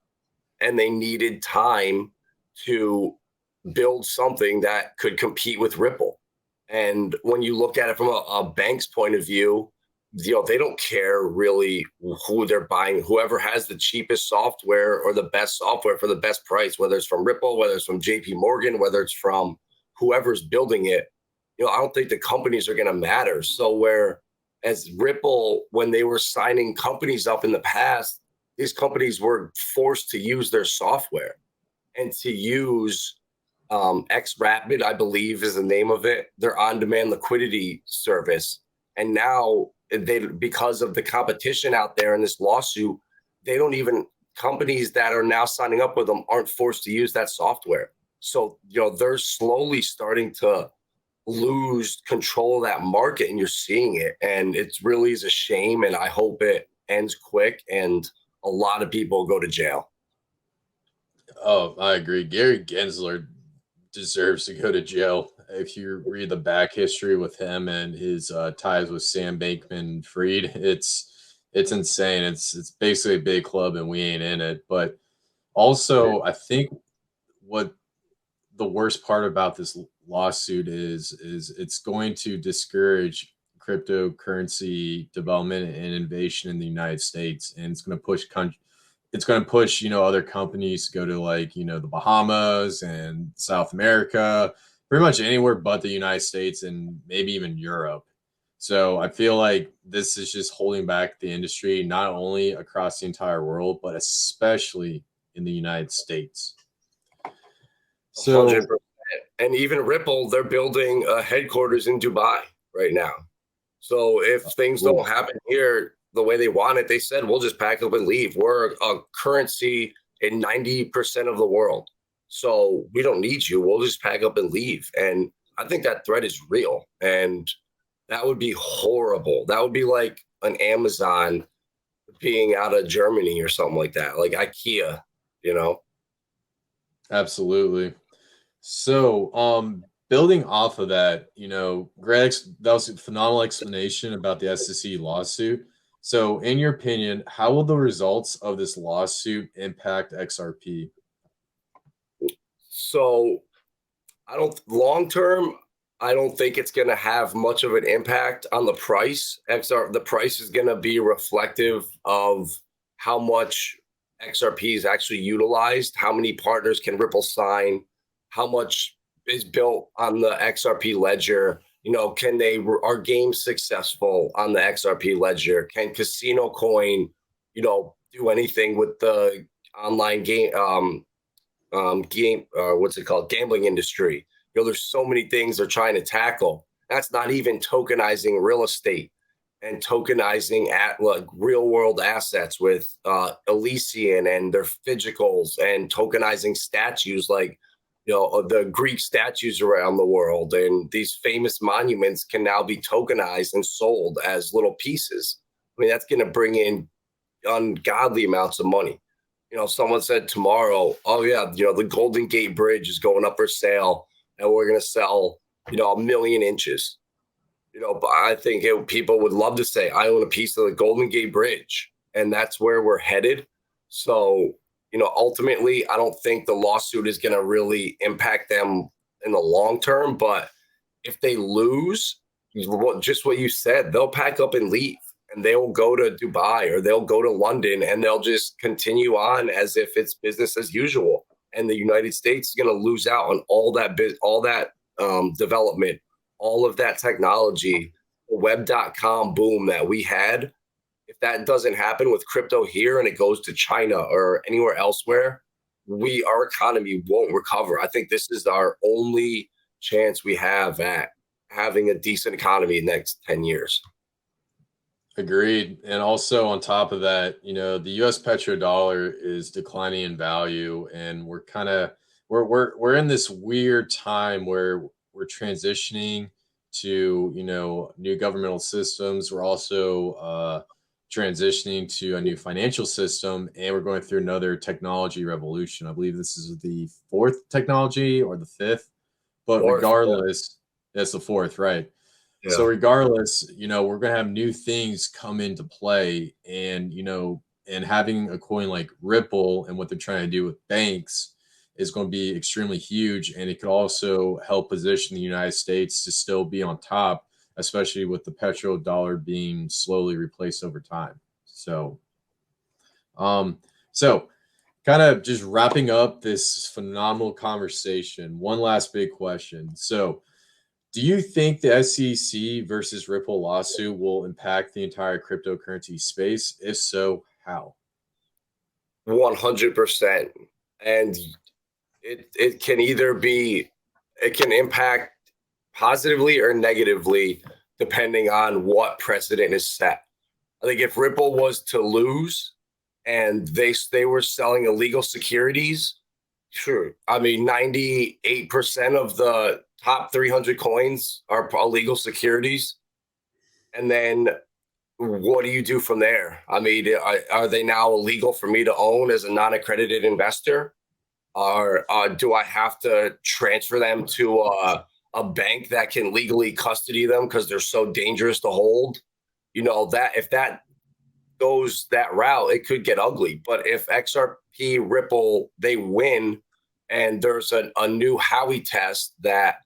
and they needed time to build something that could compete with Ripple. And when you look at it from a bank's point of view, they don't care really who they're buying. Whoever has the cheapest software or the best software for the best price, whether it's from Ripple, whether it's from JP Morgan, whether it's from whoever's building it, I don't think the companies are going to matter. So whereas Ripple, when they were signing companies up in the past, these companies were forced to use their software and to use XRapid, I believe is the name of it, their on-demand liquidity service. And now because of the competition out there in this lawsuit, companies that are now signing up with them aren't forced to use that software. So, they're slowly starting to lose control of that market, and you're seeing it. And it really is a shame. And I hope it ends quick and a lot of people go to jail. Oh, I agree. Gary Gensler deserves to go to jail. If you read the back history with him and his ties with Sam Bankman-Fried, it's insane. It's basically a big club and we ain't in it. But also, I think what the worst part about this lawsuit is it's going to discourage cryptocurrency development and innovation in the United States, and it's going to push other companies to go to the Bahamas and South America, pretty much anywhere but the United States and maybe even Europe. So I feel like this is just holding back the industry, not only across the entire world, but especially in the United States. So 100%. And even Ripple, they're building a headquarters in Dubai right now. So if things don't happen here the way they want it, they said, we'll just pack up and leave. We're a currency in 90% of the world. So we don't need you. We'll just pack up and leave. And I think that threat is real. And that would be horrible. That would be like an Amazon being out of Germany or something like that, like IKEA, Absolutely. So, building off of that, Greg, that was a phenomenal explanation about the SEC lawsuit. So, in your opinion, how will the results of this lawsuit impact XRP? So, long term, I don't think it's going to have much of an impact on the price. The price is going to be reflective of how much XRP is actually utilized, how many partners can Ripple sign, how much is built on the XRP ledger. Are games successful on the XRP ledger? Can Casino Coin, do anything with the online gambling industry? There's so many things they're trying to tackle. That's not even tokenizing real estate and tokenizing real world assets with Elysian and their physicals, and tokenizing statues like the Greek statues around the world. And these famous monuments can now be tokenized and sold as little pieces. I mean, that's going to bring in ungodly amounts of money. Someone said tomorrow, oh yeah, the Golden Gate Bridge is going up for sale and we're going to sell, 1 million inches. But I think people would love to say, I own a piece of the Golden Gate Bridge, and that's where we're headed. So, ultimately, I don't think the lawsuit is going to really impact them in the long term. But if they lose, just what you said, they'll pack up and leave, and they'll go to Dubai or they'll go to London, and they'll just continue on as if it's business as usual. And the United States is going to lose out on all that development, all of that technology, the web.com boom that we had. If that doesn't happen with crypto here and it goes to China or anywhere elsewhere, our economy won't recover. I think this is our only chance we have at having a decent economy in the next 10 years. Agreed. And also on top of that, the US petrodollar is declining in value, and we're in this weird time where we're transitioning to, new governmental systems. We're also transitioning to a new financial system, and we're going through another technology revolution. I believe this is the fourth technology or the fifth, but regardless, that's the fourth, right? So Yeah. regardless, we're gonna have new things come into play, and and having a coin like Ripple and what they're trying to do with banks is going to be extremely huge, and it could also help position the United States to still be on top, especially with the petrodollar being slowly replaced over time. Um, so kind of just wrapping up this phenomenal conversation. One last big question. So, do you think the SEC versus Ripple lawsuit will impact the entire cryptocurrency space? If so, how? 100%. And it can either be, it can impact positively or negatively depending on what precedent is set. I think if Ripple was to lose and they were selling illegal securities, sure. I mean, 98% of the top 300 coins are illegal securities. And then what do you do from there? I mean, are they now illegal for me to own as a non-accredited investor? Or do I have to transfer them to a bank that can legally custody them because they're so dangerous to hold? That if that goes that route, it could get ugly. But if XRP Ripple, they win and there's a new Howey test that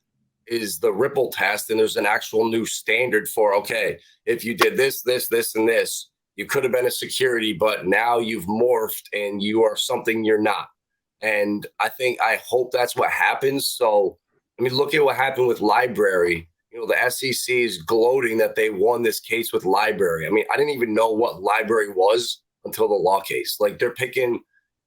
is the Ripple test, and there's an actual new standard for, okay, if you did this, this, this, and this, you could have been a security, but now you've morphed and you are something you're not. And I hope that's what happens. So, I mean, look at what happened with Library. The SEC is gloating that they won this case with Library. I mean, I didn't even know what Library was until the law case. Like, they're picking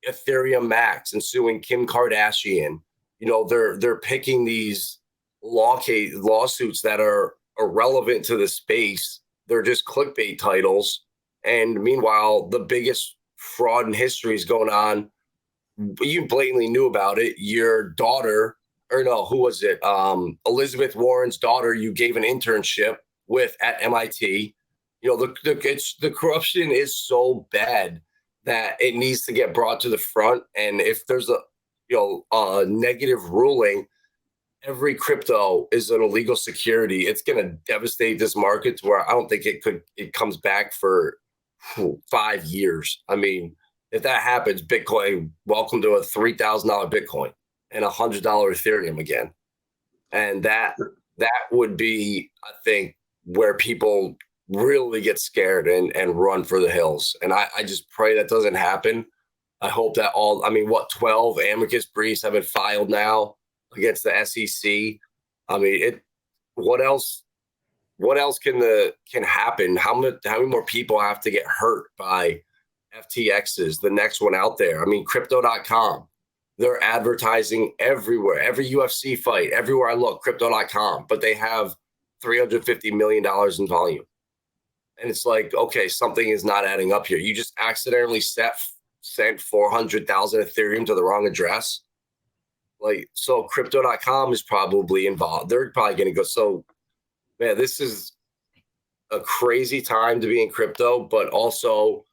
Ethereum Max and suing Kim Kardashian. They're picking these lawsuits that are irrelevant to the space. They're just clickbait titles. And meanwhile, the biggest fraud in history is going on. You blatantly knew about it. Your daughter, or no, who was it? Elizabeth Warren's daughter, you gave an internship with at MIT. The corruption is so bad that it needs to get brought to the front. And if there's a negative ruling, every crypto is an illegal security. It's going to devastate this market to where I don't think it comes back for 5 years. I mean, if that happens, Bitcoin, welcome to a $3,000 Bitcoin and $100 Ethereum again. And that would be, I think, where people really get scared and run for the hills. And I just pray that doesn't happen. I hope that 12 amicus briefs have been filed now against the SEC. I mean, what else can happen? How many more people have to get hurt by FTXs, the next one out there? I mean, crypto.com, they're advertising everywhere, every UFC fight, everywhere I look, crypto.com, but they have $350 million in volume. And it's like, okay, something is not adding up here. You just accidentally sent 400,000 Ethereum to the wrong address. Like, so crypto.com is probably involved. They're probably going to go. So, man, this is a crazy time to be in crypto, but also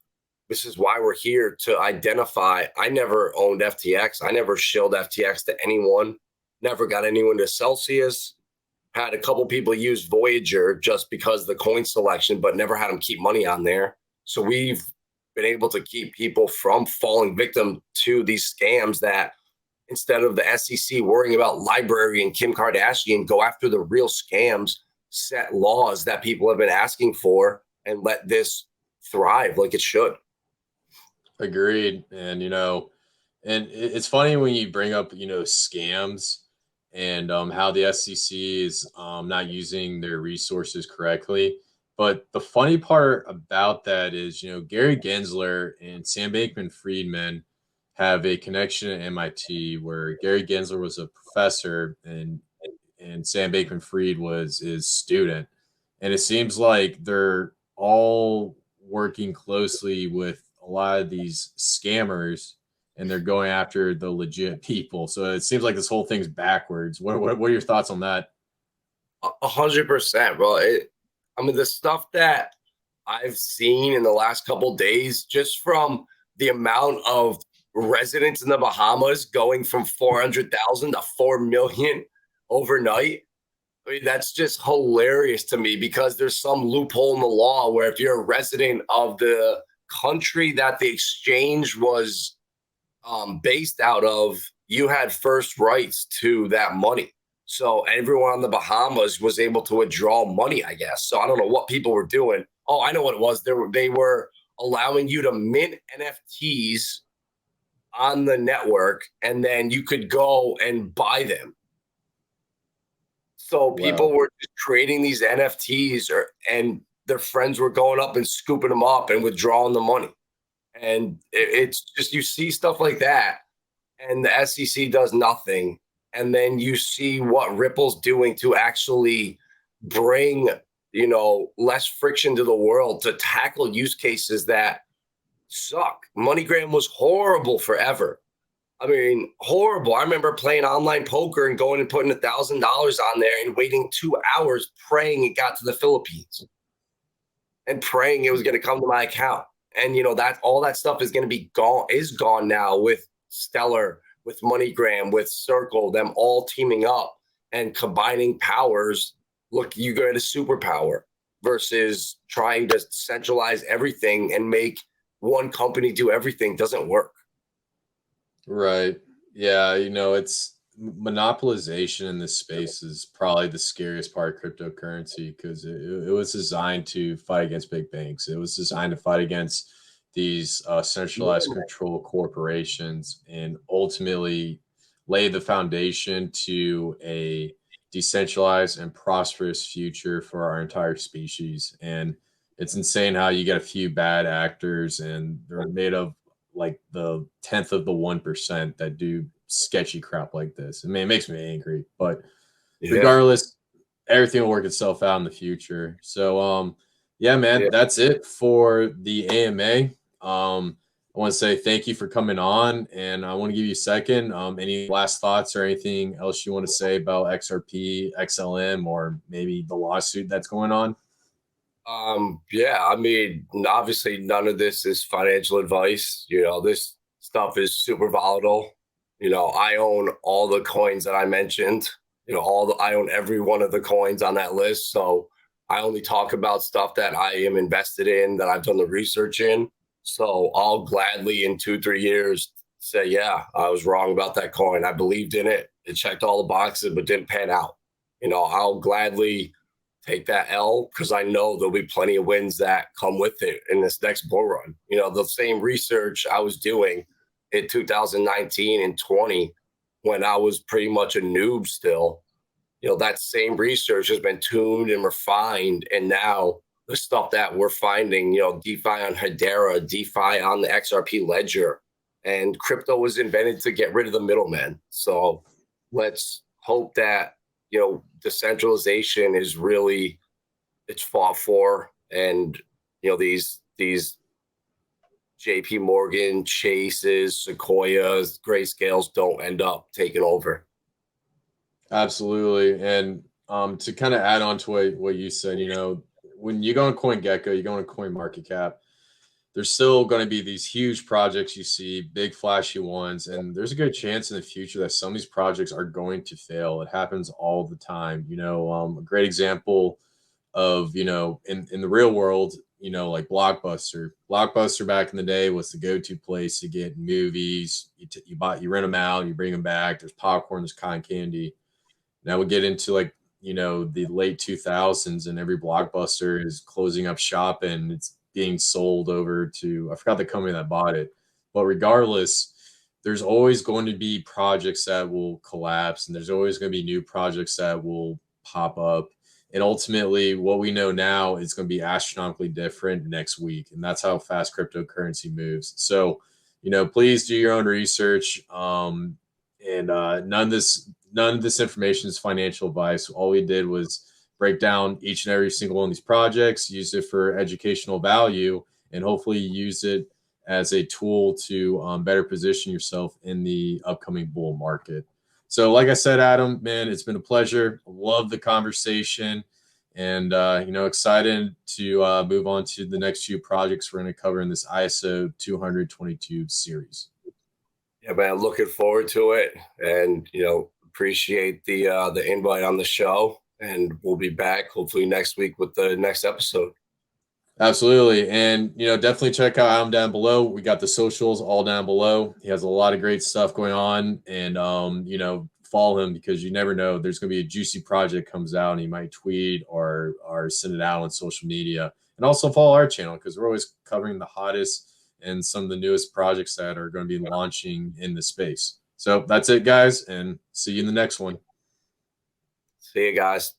this is why we're here to identify. I never owned FTX. I never shilled FTX to anyone, never got anyone to Celsius. Had a couple people use Voyager just because of the coin selection, but never had them keep money on there. So we've been able to keep people from falling victim to these scams that, instead of the SEC worrying about Library and Kim Kardashian, go after the real scams, set laws that people have been asking for, and let this thrive like it should. Agreed. And and it's funny when you bring up scams and how the SEC is not using their resources correctly. But the funny part about that is, Gary Gensler and Sam Bankman-Friedman have a connection at MIT, where Gary Gensler was a professor and Sam Bankman-Fried was his student. And it seems like they're all working closely with a lot of these scammers, and they're going after the legit people. So it seems like this whole thing's backwards. What are your thoughts on that? 100%, bro. I mean, the stuff that I've seen in the last couple of days, just from the amount of residents in the Bahamas going from 400,000 to 4 million overnight. I mean, that's just hilarious to me because there's some loophole in the law where if you're a resident of the country that the exchange was based out of, you had first rights to that money. So everyone on the Bahamas was able to withdraw money, I guess. So I don't know what people were doing. Oh, I know what it was. They were allowing you to mint NFTs on the network, and then you could go and buy them. So people Wow. were just creating these NFTs, and their friends were going up and scooping them up and withdrawing the money. And it's just, you see stuff like that, and the SEC does nothing. And then you see what Ripple's doing to actually bring, less friction to the world to tackle use cases that suck. MoneyGram was horrible forever. I mean, horrible. I remember playing online poker and going and putting $1,000 on there and waiting 2 hours praying it got to the Philippines and praying it was going to come to my account. And that all that stuff is going to be gone now with Stellar, with MoneyGram, with Circle, them all teaming up and combining powers. Look, you get a superpower versus trying to centralize everything and make one company do everything. Doesn't work. Right. Yeah, it's monopolization in this space is probably the scariest part of cryptocurrency because it was designed to fight against big banks. It was designed to fight against these centralized control corporations and ultimately lay the foundation to a decentralized and prosperous future for our entire species. And it's insane how you get a few bad actors and they're made of like the 10th of the 1% that do sketchy crap like this. I mean, it makes me angry, but Yeah. regardless, everything will work itself out in the future. So, yeah, man, Yeah. that's it for the AMA. I want to say thank you for coming on, and I want to give you a second. Any last thoughts or anything else you want to say about XRP, XLM, or maybe the lawsuit that's going on? Yeah, I mean, obviously none of this is financial advice. This stuff is super volatile. I own all the coins that I mentioned. I own every one of the coins on that list. So I only talk about stuff that I am invested in, that I've done the research in. So I'll gladly in 2, 3 years say, yeah, I was wrong about that coin. I believed in it. It checked all the boxes, but didn't pan out. I'll gladly take that L because I know there'll be plenty of wins that come with it in this next bull run. The same research I was doing in 2019 and 20 when I was pretty much a noob still, that same research has been tuned and refined. And now the stuff that we're finding, DeFi on Hedera, DeFi on the XRP ledger, and crypto was invented to get rid of the middlemen. So let's hope that decentralization is really, it's fought for, and these JP Morgan, Chases, Sequoias, Grayscales don't end up taking over. Absolutely. And to kind of add on to what you said, when you go on CoinGecko, you go on CoinMarketCap, there's still going to be these huge projects you see, big flashy ones, and there's a good chance in the future that some of these projects are going to fail. It happens all the time. A great example of, in the real world, like Blockbuster. Blockbuster back in the day was the go-to place to get movies. You rent them out, you bring them back. There's popcorn, there's cotton candy. Now we get into like, the late 2000s and every Blockbuster is closing up shop and it's being sold over to, I forgot the company that bought it. But regardless, there's always going to be projects that will collapse and there's always going to be new projects that will pop up. And ultimately, what we know now is going to be astronomically different next week. And that's how fast cryptocurrency moves. So, please do your own research. And none of this information is financial advice. All we did was break down each and every single one of these projects, use it for educational value, and hopefully use it as a tool to better position yourself in the upcoming bull market. So, like I said, Adam, man, it's been a pleasure. Love the conversation, and excited to move on to the next few projects we're going to cover in this ISO 222 series. Yeah, man, looking forward to it, and appreciate the invite on the show. and we'll be back hopefully next week with the next episode. Absolutely. And, definitely check out Adam down below. We got the socials all down below. He has a lot of great stuff going on, and, follow him, because you never know. There's going to be a juicy project comes out and he might tweet or send it out on social media. And also follow our channel, because we're always covering the hottest and some of the newest projects that are going to be launching in the space. So that's it, guys, and see you in the next one. See you guys.